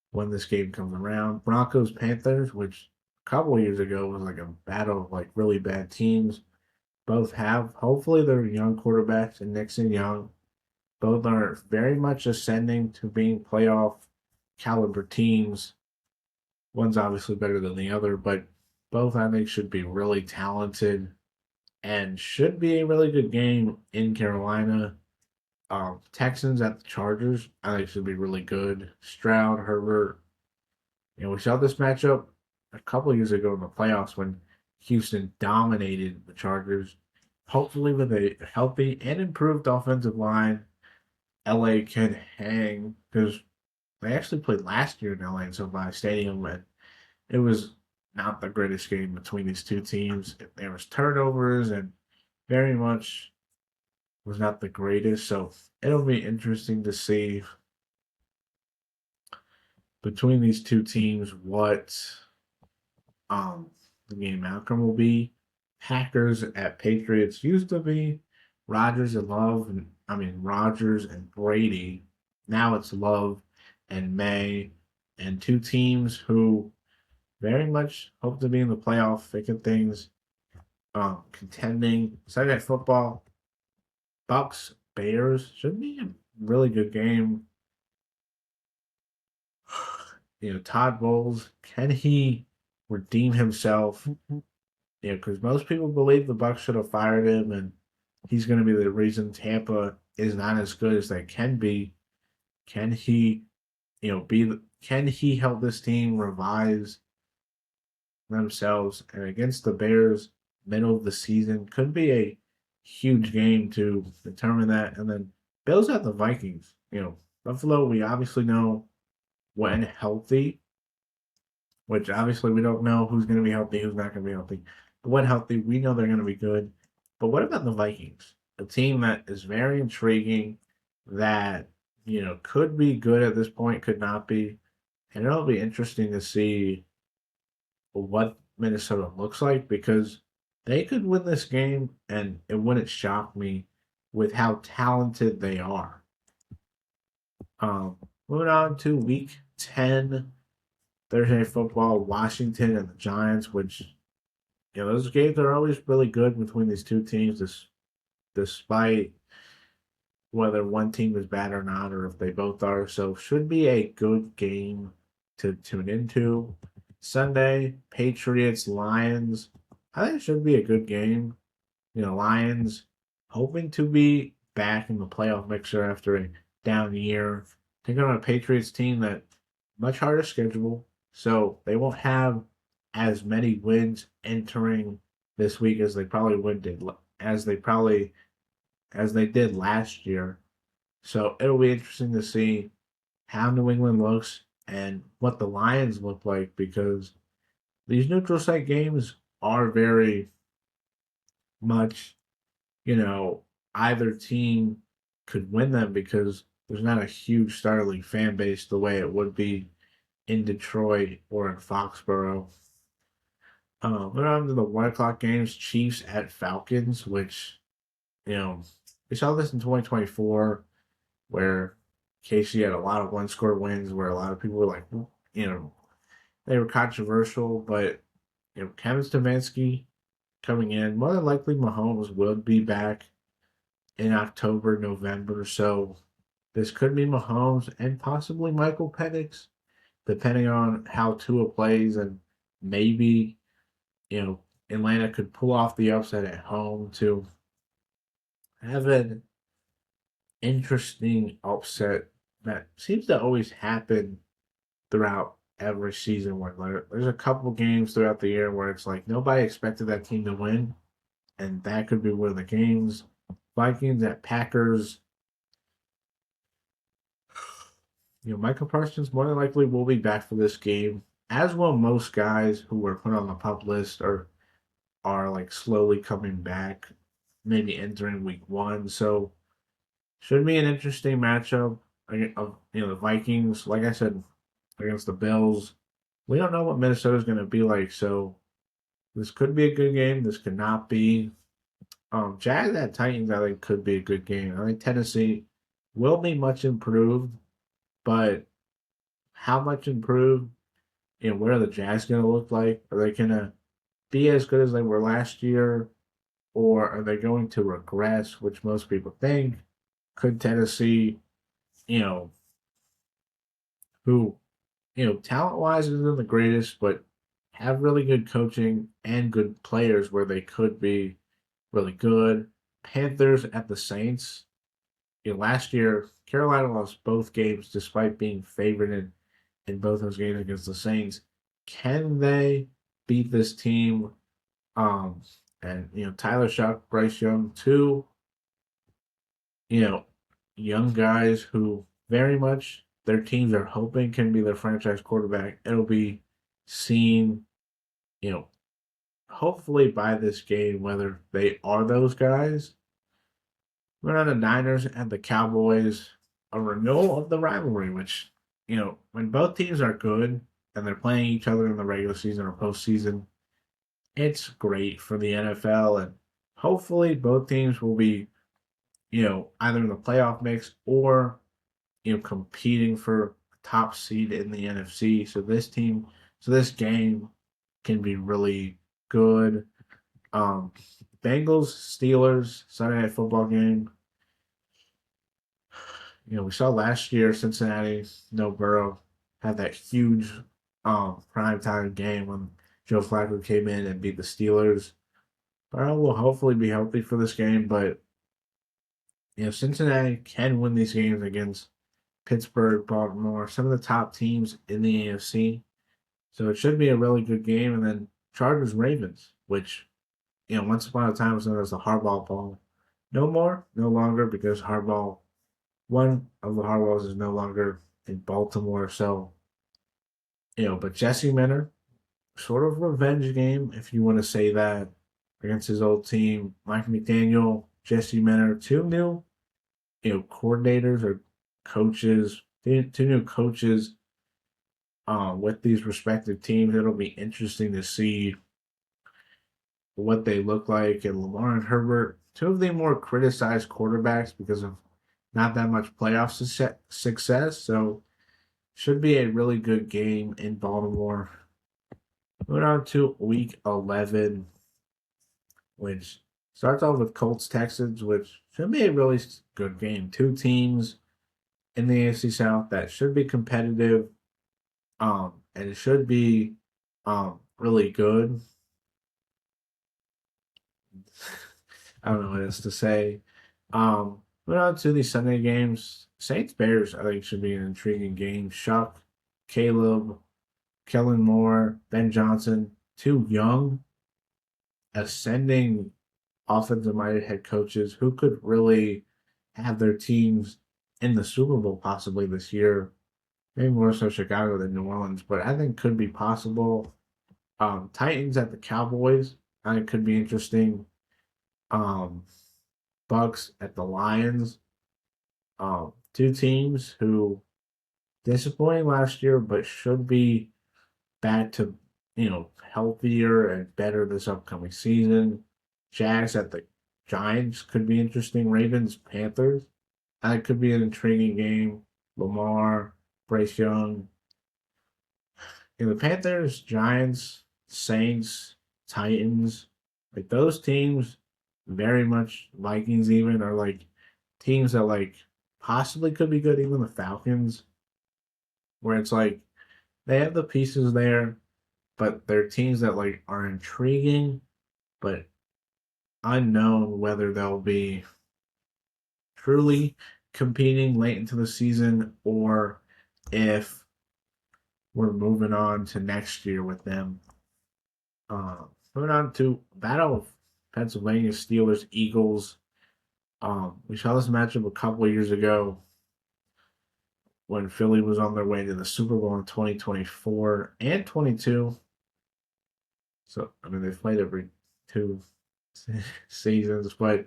when this game comes around? Broncos Panthers, which a couple of years ago was like a battle of like really bad teams. Both have hopefully they're young quarterbacks and Nixon Young. Both are very much ascending to being playoff caliber teams. One's obviously better than the other, but both I think should be really talented and should be a really good game in Carolina. Texans at the Chargers, I think should be really good. Stroud, Herbert. We saw this matchup a couple years ago in the playoffs when Houston dominated the Chargers. Hopefully, with a healthy and improved offensive line, LA can hang because they actually played last year in LA in SoFi Stadium, and it was not the greatest game between these two teams. There was turnovers and very much was not the greatest. So it'll be interesting to see between these two teams what the game outcome will be. Packers at Patriots used to be Rodgers and Love, and Rodgers and Brady. Now it's Love and May, and two teams who very much hope to be in the playoff thick of things, contending. Sunday Night Football, Bucks, Bears should be a really good game. Todd Bowles, can he redeem himself? Because most people believe the Bucks should have fired him, and he's going to be the reason Tampa is not as good as they can be. Can he, can he help this team revise themselves? And against the Bears, middle of the season, could be a huge game to determine that. And then Bills at the Vikings. Buffalo, we obviously know when healthy, which obviously we don't know who's going to be healthy, who's not going to be healthy. But when healthy, we know they're going to be good. But what about the Vikings? A team that is very intriguing, that, could be good at this point, could not be. And it'll be interesting to see what Minnesota looks like because they could win this game and it wouldn't shock me with how talented they are. Moving on to week 10, Thursday Night Football, Washington and the Giants, which, those games are always really good between these two teams, despite whether one team is bad or not, or if they both are. So, should be a good game to tune into. Sunday, Patriots, Lions. I think it should be a good game. Lions hoping to be back in the playoff mixer after a down year. Taking on a Patriots team that much harder schedule, so they won't have as many wins entering this week as they did last year. So it'll be interesting to see how New England looks and what the Lions look like because these neutral site games are very much, either team could win them because there's not a huge Starling fan base the way it would be in Detroit or in Foxborough. We're on to the 1 o'clock games, Chiefs at Falcons, which, we saw this in 2024 where Casey had a lot of one-score wins where a lot of people were like, they were controversial, but, Kevin Stefanski coming in, more than likely Mahomes will be back in October, November, so this could be Mahomes and possibly Michael Penix, depending on how Tua plays, and maybe, Atlanta could pull off the upset at home to have an interesting upset that seems to always happen throughout every season where there's a couple games throughout the year where it's like nobody expected that team to win, and that could be one of the games. Vikings at Packers. Michael Parsons more than likely will be back for this game, as will most guys who were put on the pup list or are like slowly coming back, maybe entering week 1. So should be an interesting matchup of the Vikings. Like I said, against the Bills, we don't know what Minnesota's going to be like. So this could be a good game. This could not be. Jags at Titans, I think, could be a good game. I think Tennessee will be much improved, but how much improved? What are the Jags going to look like? Are they going to be as good as they were last year, or are they going to regress, which most people think? Could Tennessee, you know, who, talent wise isn't the greatest, but have really good coaching and good players where they could be really good. Panthers at the Saints. Last year, Carolina lost both games despite being favored in both those games against the Saints. Can they beat this team? Um, and Tyler Shock, Bryce Young, two you know young guys who very much their teams are hoping can be their franchise quarterback. It'll be seen, you know, hopefully by this game whether they are those guys. But on the Niners and the Cowboys, a renewal of the rivalry, which when both teams are good and they're playing each other in the regular season or postseason, it's great for the NFL, and hopefully both teams will be, either in the playoff mix or, competing for top seed in the NFC. So this game can be really good. Um, Bengals, Steelers, Sunday Night Football game. We saw last year Cincinnati, no Burrow, had that huge primetime game when Joe Flacco came in and beat the Steelers. Burrow will hopefully be healthy for this game, but Cincinnati can win these games against Pittsburgh, Baltimore, some of the top teams in the AFC. So it should be a really good game. And then Chargers Ravens, which once upon a time was known as the Harbaugh Bowl. No more, no longer, because one of the Harbaughs is no longer in Baltimore. So but Jesse Minter, sort of revenge game, if you want to say that, against his old team. Mike McDaniel, Jesse Minter, two new coordinators or coaches, two new coaches with these respective teams. It'll be interesting to see what they look like. And Lamar and Herbert, two of the more criticized quarterbacks because of not that much playoff success. So should be a really good game in Baltimore. Moving on to week 11, which starts off with Colts Texans, which should be a really good game. Two teams in the AFC South that should be competitive, and it should be really good. I don't know what else to say. Moving on to the Sunday games, Saints Bears I think should be an intriguing game. Shock, Caleb, Kellen Moore, Ben Johnson, two young, ascending offensive minded head coaches who could really have their teams in the Super Bowl possibly this year. Maybe more so Chicago than New Orleans, but I think could be possible. Titans at the Cowboys, I think could be interesting. Um, Bucks at the Lions. Two teams who disappointing last year, but should be back to healthier and better this upcoming season. Jags at the Giants could be interesting. Ravens Panthers, that could be an intriguing game. Lamar, Bryce Young. The Panthers, Giants, Saints, Titans, like those teams, very much Vikings even are like teams that like possibly could be good. Even the Falcons, where it's like they have the pieces there, but they're teams that like are intriguing, but unknown whether they'll be truly competing late into the season or if we're moving on to next year with them. Moving on to Battle of Pennsylvania Steelers Eagles. We saw this matchup a couple of years ago when Philly was on their way to the Super Bowl in 2024 and 22. So I mean they've played every two seasons, but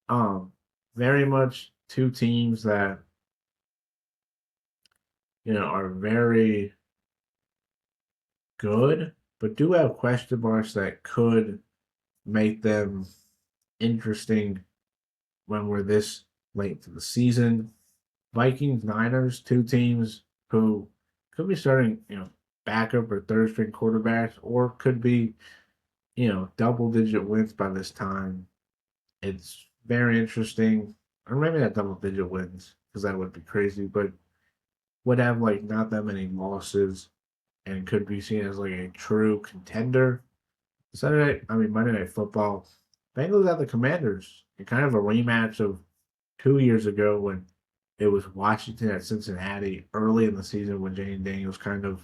um, very much two teams that are very good, but do have question marks that could make them interesting when we're this late to the season. Vikings, Niners, two teams who could be starting, backup or third string quarterbacks, or could be, double digit wins by this time. It's very interesting. Or maybe not double digit wins, because that would be crazy, but would have like not that many losses and could be seen as like a true contender. Monday Night Football. Bengals at the Commanders. And kind of a rematch of 2 years ago when it was Washington at Cincinnati early in the season when Jane Daniels kind of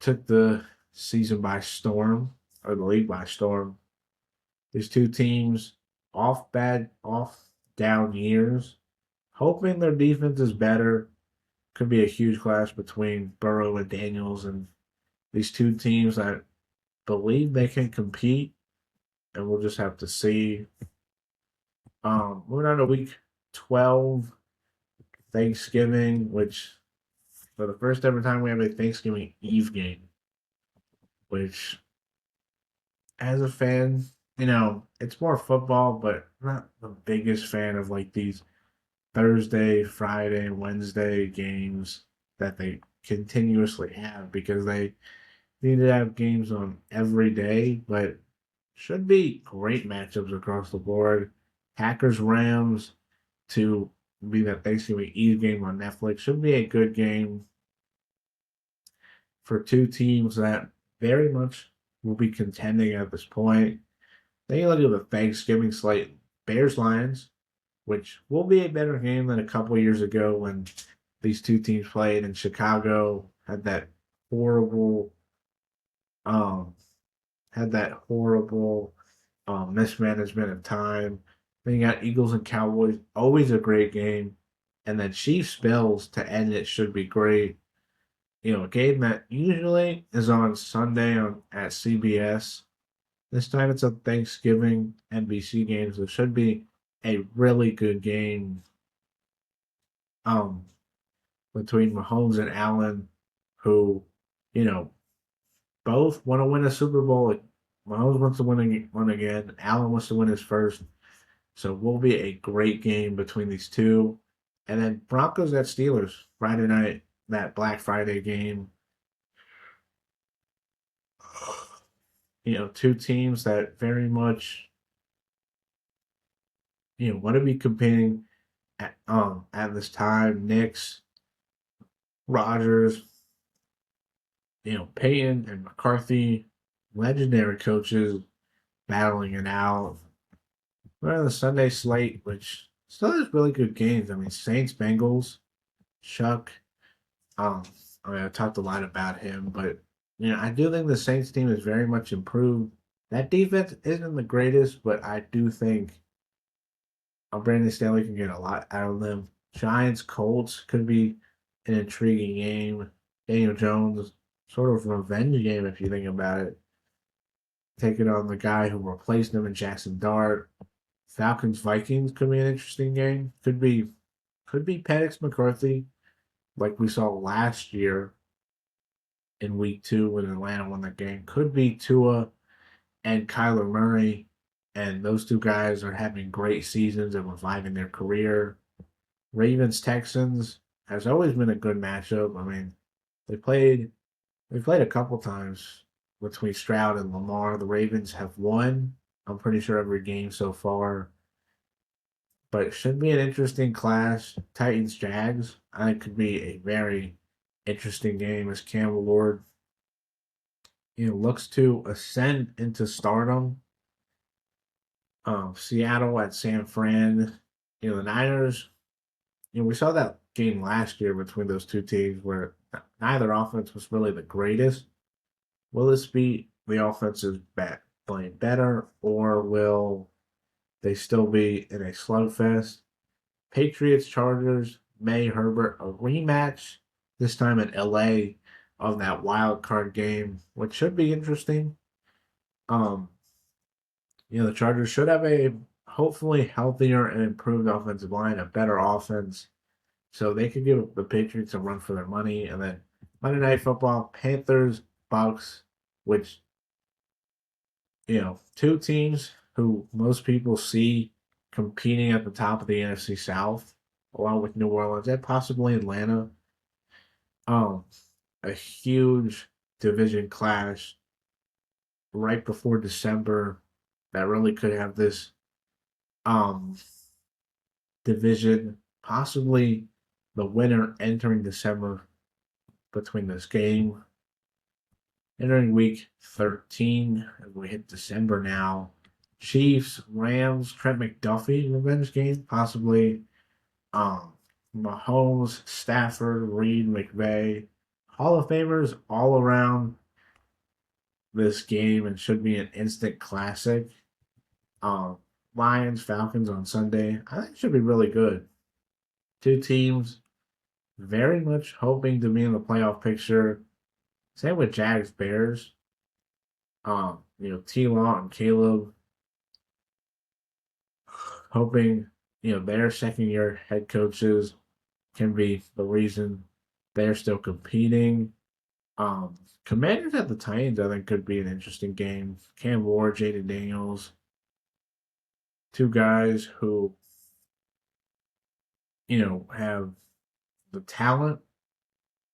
took the season by storm, or the league by storm. These two teams off down years, hoping their defense is better. Could be a huge clash between Burrow and Daniels, and these two teams that believe they can compete, and we'll just have to see. Moving on to week 12, Thanksgiving, which for the first ever time we have a Thanksgiving Eve game, which as a fan, it's more football, but I'm not the biggest fan of like these Thursday, Friday, Wednesday games that they continuously have because they need to have games on every day, but should be great matchups across the board. Packers Rams to be that Thanksgiving Eve game on Netflix should be a good game for two teams that very much will be contending at this point. Then you look at the Thanksgiving slate, Bears Lions, which will be a better game than a couple years ago when these two teams played in Chicago. Horrible, um, had that horrible mismanagement of time. Then you got Eagles and Cowboys, always a great game, and then Chiefs Bills to end it should be great. A game that usually is on Sunday at CBS. This time it's a Thanksgiving NBC game, so it should be a really good game um, between Mahomes and Allen, who, you know, both want to win a Super Bowl. Mahomes wants to win one again. Allen wants to win his first. So it will be a great game between these two. And then Broncos at Steelers Friday night, that Black Friday game. Two teams that very much want to be competing at this time. Knicks, Rodgers, Peyton and McCarthy, legendary coaches battling it out. We're on the Sunday slate, which still has really good games. I mean, Saints, Bengals, Chuck. Um, I talked a lot about him, but I do think the Saints team is very much improved. That defense isn't the greatest, but I do think Brandon Staley can get a lot out of them. Giants, Colts could be an intriguing game. Daniel Jones, sort of revenge game if you think about it. Taking on the guy who replaced him in Jackson Dart. Falcons, Vikings could be an interesting game. Could be Penix McCarthy, like we saw last year in week 2 when Atlanta won the game. Could be Tua and Kyler Murray. And those two guys are having great seasons and reviving their career. Ravens Texans has always been a good matchup. I mean, they played a couple times between Stroud and Lamar. The Ravens have won, I'm pretty sure, every game so far. But it should be an interesting clash. Titans Jags, I think, could be a very interesting game as Cam Ward looks to ascend into stardom. Seattle at San Fran. The Niners we saw that game last year between those two teams where neither offense was really the greatest. Will this be the offensive playing better, or will they still be in a slugfest? Patriots, Chargers, May, Herbert, a rematch, this time in LA of that wild card game, which should be interesting. Um, the Chargers should have a hopefully healthier and improved offensive line, a better offense, so they could give the Patriots a run for their money. And then Monday Night Football, Panthers, Bucks, which two teams who most people see competing at the top of the NFC South, along with New Orleans and possibly Atlanta. Um, a huge division clash right before December that really could have this um division, possibly the winner entering December between this game. Entering week 13, as we hit December now. Chiefs, Rams, Trent McDuffie revenge game, possibly. Mahomes, Stafford, Reed, McVay, Hall of Famers all around this game and should be an instant classic. Um, Lions, Falcons on Sunday. I think it should be really good. Two teams very much hoping to be in the playoff picture. Same with Jags, Bears. T Law and Caleb hoping, their second year head coaches can be the reason they're still competing. Commanders at the Titans, I think, could be an interesting game. Cam Ward, Jaden Daniels, two guys who, have the talent,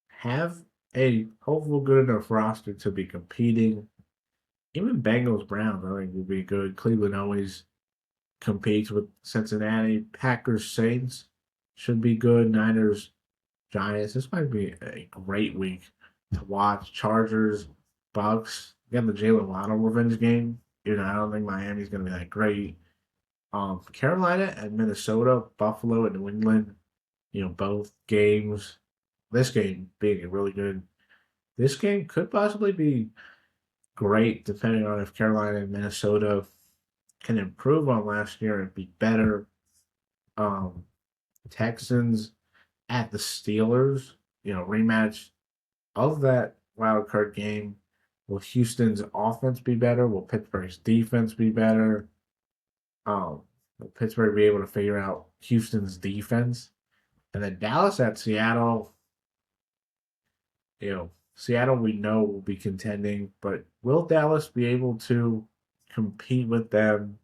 have a hopeful good enough roster to be competing. Even Bengals Browns, I think, would be good. Cleveland always competes with Cincinnati. Packers Saints should be good. Niners Giants. This might be a great week to watch. Chargers Bucks. Again, the Jalen Waddle revenge game. I don't think Miami's going to be that great. Carolina and Minnesota, Buffalo and New England. Both games. This game being a really good. This game could possibly be great depending on if Carolina and Minnesota can improve on last year and be better. Um, Texans at the Steelers, rematch of that wild card game. Will Houston's offense be better? Will Pittsburgh's defense be better? Will Pittsburgh be able to figure out Houston's defense? And then Dallas at Seattle, Seattle we know will be contending, but will Dallas be able to compete with them,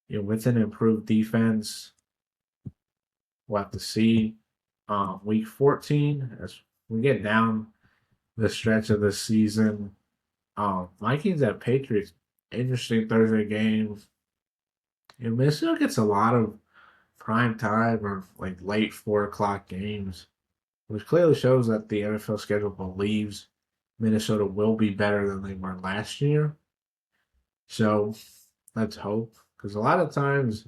with an improved defense? We'll have to see. Week 14, as we get down the stretch of the season, Vikings at Patriots, interesting Thursday game. Minnesota gets a lot of prime time or like late 4 o'clock games, which clearly shows that the NFL schedule believes Minnesota will be better than they were last year. So let's hope, because a lot of times,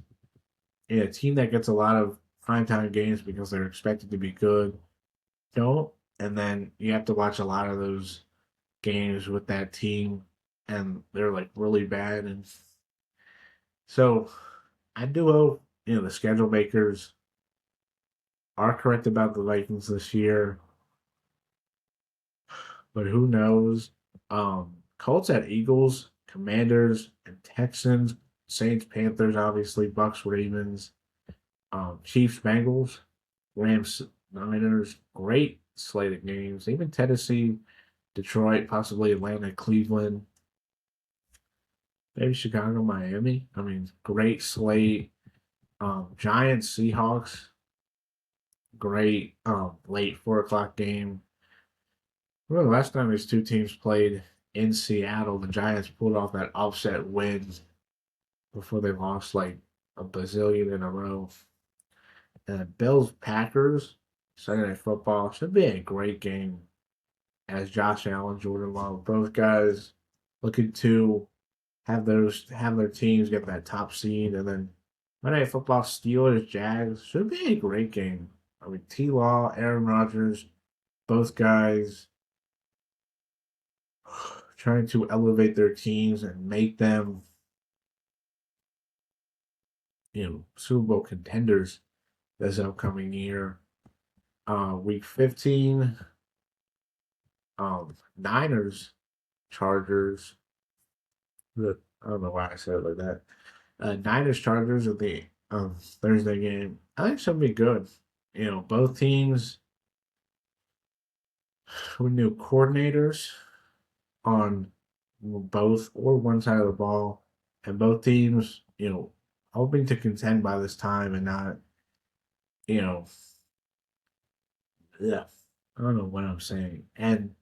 a team that gets a lot of primetime games because they're expected to be good don't, and then you have to watch a lot of those games with that team, and they're like really bad. And so I do hope the schedule makers are correct about the Vikings this year, but who knows? Colts at Eagles, Commanders and Texans, Saints, Panthers, obviously Bucks, Ravens, Chiefs, Bengals, Rams, Niners. Great slate of games. Even Tennessee, Detroit, possibly Atlanta, Cleveland, maybe Chicago, Miami. I mean, great slate. Giants, Seahawks, great late 4 o'clock game. Well, the last time these two teams played in Seattle, the Giants pulled off that offset win before they lost like a bazillion in a row. And Bills Packers Sunday Night Football should be a great game. As Josh Allen, Jordan Love, both guys looking to have their teams get that top seed and then Monday Night Football Steelers Jags should be a great game. I mean, T Law, Aaron Rodgers, both guys trying to elevate their teams and make them, Super Bowl contenders this upcoming year. Week 15, Niners, Chargers. I don't know why I said it like that. Niners, Chargers are the Thursday game. I think should be good. Both teams with new coordinators on both or one side of the ball, and both teams, hoping to contend by this time and not, you know, yeah, I don't know what I'm saying. And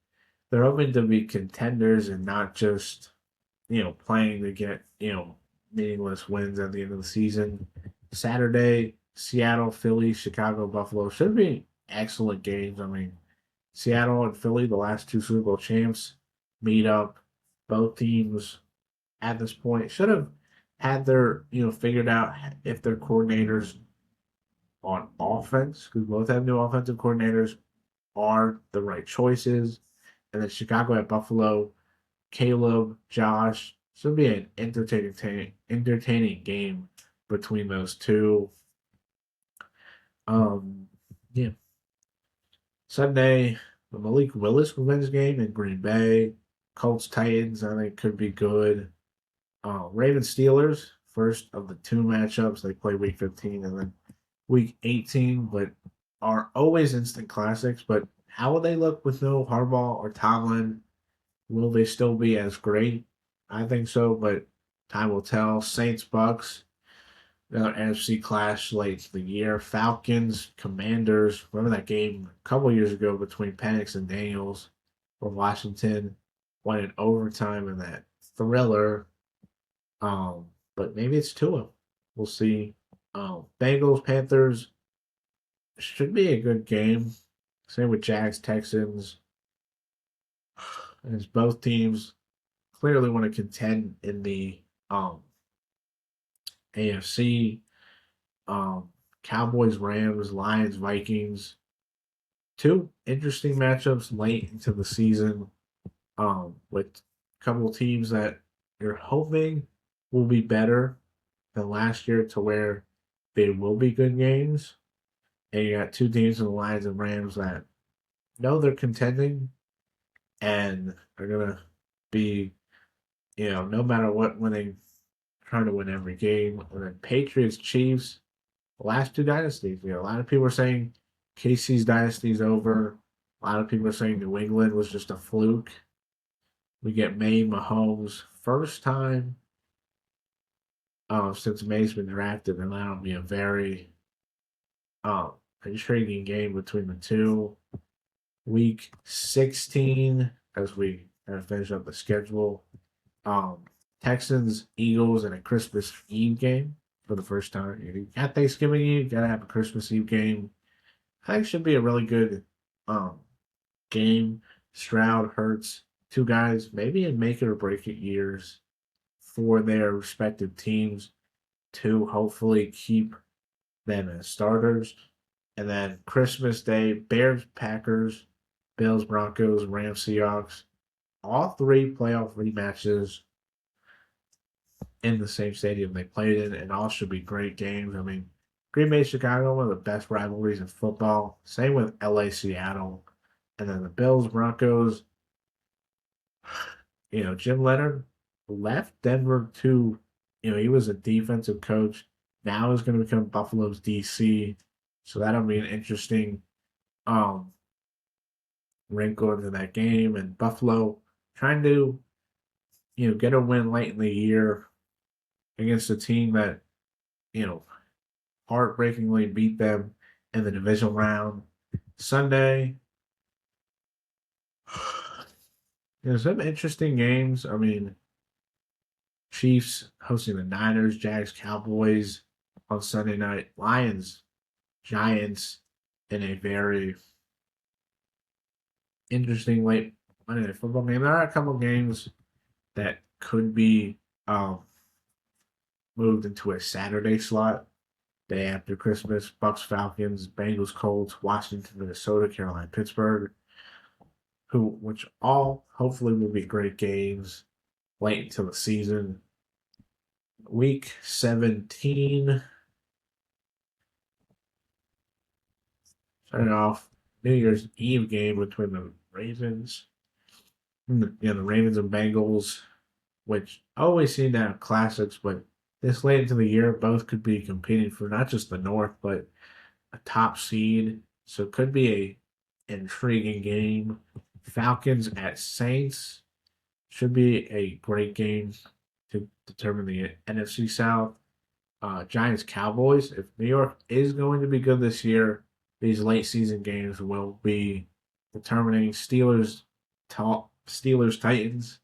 they're hoping to be contenders and not just, playing to get, meaningless wins at the end of the season. Saturday, Seattle, Philly, Chicago, Buffalo should be excellent games. I mean, Seattle and Philly, the last two Super Bowl champs, meet up. Both teams at this point should have had their, figured out if their coordinators on offense, because both have new offensive coordinators, are the right choices. And then Chicago at Buffalo, Caleb, Josh, should be an entertaining game between those two. Um, yeah. Sunday, the Malik Willis revenge game in Green Bay. Colts Titans, I think could be good. Ravens Steelers, first of the two matchups. They play week 15 and then week 18, but are always instant classics. But how will they look with no Harbaugh or Tomlin? Will they still be as great? I think so, but time will tell. Saints Bucks, another NFC clash late in the year. Falcons Commanders. Remember that game a couple years ago between Penix and Daniels, where Washington won in overtime in that thriller. But maybe it's Tua. We'll see. Bengals Panthers should be a good game. Same with Jags Texans. As both teams clearly want to contend in the AFC. Um, Cowboys Rams Lions Vikings. Two interesting matchups late into the season. With a couple of teams that you're hoping will be better than last year to where they will be good games. And you got two teams in the Lions and Rams that know they're contending and are gonna be, no matter what, winning, trying to win every game. And then Patriots, Chiefs, the last two dynasties. A lot of people are saying KC's dynasty is over. A lot of people are saying New England was just a fluke. We get May Mahomes first time since May's been drafted, and that'll be a very um, intriguing game between the two. Week 16, as we kind of finish up the schedule. Um, Texans, Eagles, and a Christmas Eve game for the first time. You got Thanksgiving Eve, you gotta have a Christmas Eve game. I think it should be a really good um, game. Stroud, Hurts, two guys, maybe in make it or break it years for their respective teams to hopefully keep them as starters. And then Christmas Day, Bears, Packers, Bills, Broncos, Rams, Seahawks. All three playoff rematches in the same stadium they played in, and all should be great games. I mean, Green Bay, Chicago, one of the best rivalries in football. Same with LA, Seattle. And then the Bills, Broncos. Jim Leonard left Denver to, he was a defensive coach. Now he's going to become Buffalo's DC. So that'll be an interesting um, wrinkle into that game. And Buffalo trying to, get a win late in the year against a team that, you know, heartbreakingly beat them in the divisional round. Sunday, some interesting games. I mean, Chiefs hosting the Niners, Jags, Cowboys on Sunday night, Lions, Giants in a very interesting late Monday Night Football game. There are a couple games that could be moved into a Saturday slot. Day after Christmas, Bucks, Falcons, Bengals, Colts, Washington, Minnesota, Carolina, Pittsburgh, which all hopefully will be great games late into the season. Week 17, starting off New Year's Eve game between the Ravens, the Ravens and Bengals, which always seem to have classics, but this late into the year, both could be competing for not just the North, but a top seed. So it could be a intriguing game. Falcons at Saints should be a great game to determine the NFC South. Giants Cowboys. If New York is going to be good this year, these late season games will be determining Steelers Titans.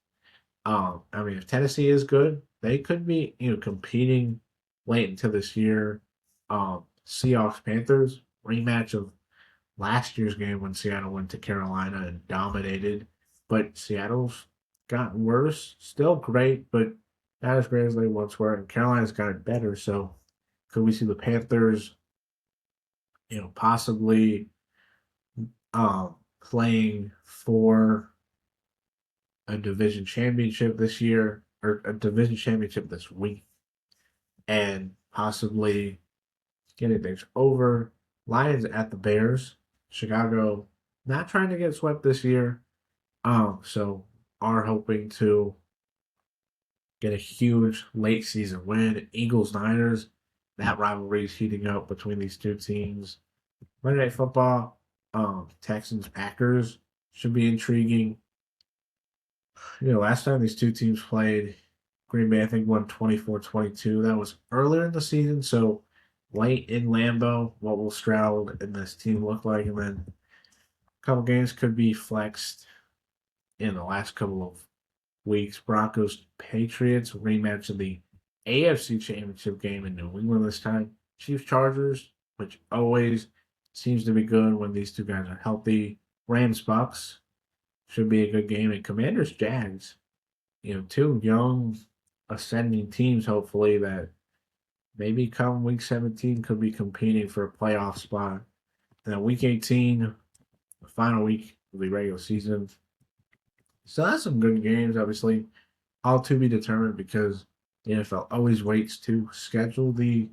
I mean, if Tennessee is good, they could be competing late into this year. Seahawks Panthers rematch of last year's game when Seattle went to Carolina and dominated, but Seattle's gotten worse. Still great, but not as great as they once were, and Carolina's gotten better. So could we see the Panthers, possibly playing for a division championship this year or a division championship this week, and possibly getting things over? Lions at the Bears. Chicago not trying to get swept this year. So are hoping to get a huge late season win. Eagles Niners. That rivalry is heating up between these two teams. Monday Night Football. Texans Packers should be intriguing. Last time these two teams played, Green Bay I think won 24-22. That was earlier in the season, so late in Lambeau, what will Stroud and this team look like? And then a couple games could be flexed in the last couple of weeks. Broncos Patriots rematch of the AFC Championship game in New England this time. Chiefs Chargers, which always seems to be good when these two guys are healthy. Rams Bucks should be a good game. And Commanders Jags, two young ascending teams hopefully that maybe come week 17 could be competing for a playoff spot. And then week 18, the final week of the regular season. So that's some good games, obviously. All to be determined because the NFL always waits to schedule the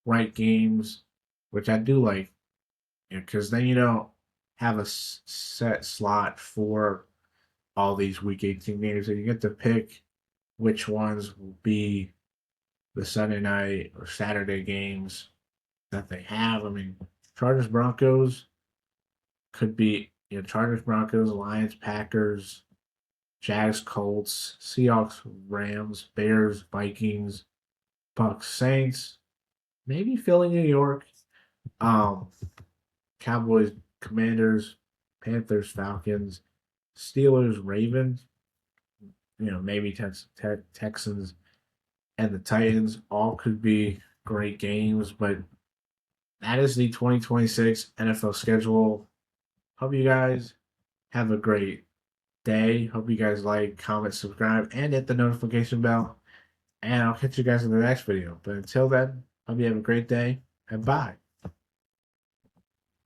right games, which I do like, because then you don't have a set slot for all these week 18 games, and you get to pick which ones will be the Sunday night or Saturday games that they have. I mean, Chargers Broncos could be Chargers Broncos, Lions Packers, Jags Colts, Seahawks Rams, Bears Vikings, Bucks Saints, maybe Philly New York, Cowboys Commanders, Panthers Falcons, Steelers Ravens, maybe Texans and the Titans. All could be great games, but that is the 2026 NFL schedule. Hope you guys have a great day. Hope you guys like, comment, subscribe, and hit the notification bell. And I'll catch you guys in the next video. But until then, hope you have a great day, and bye.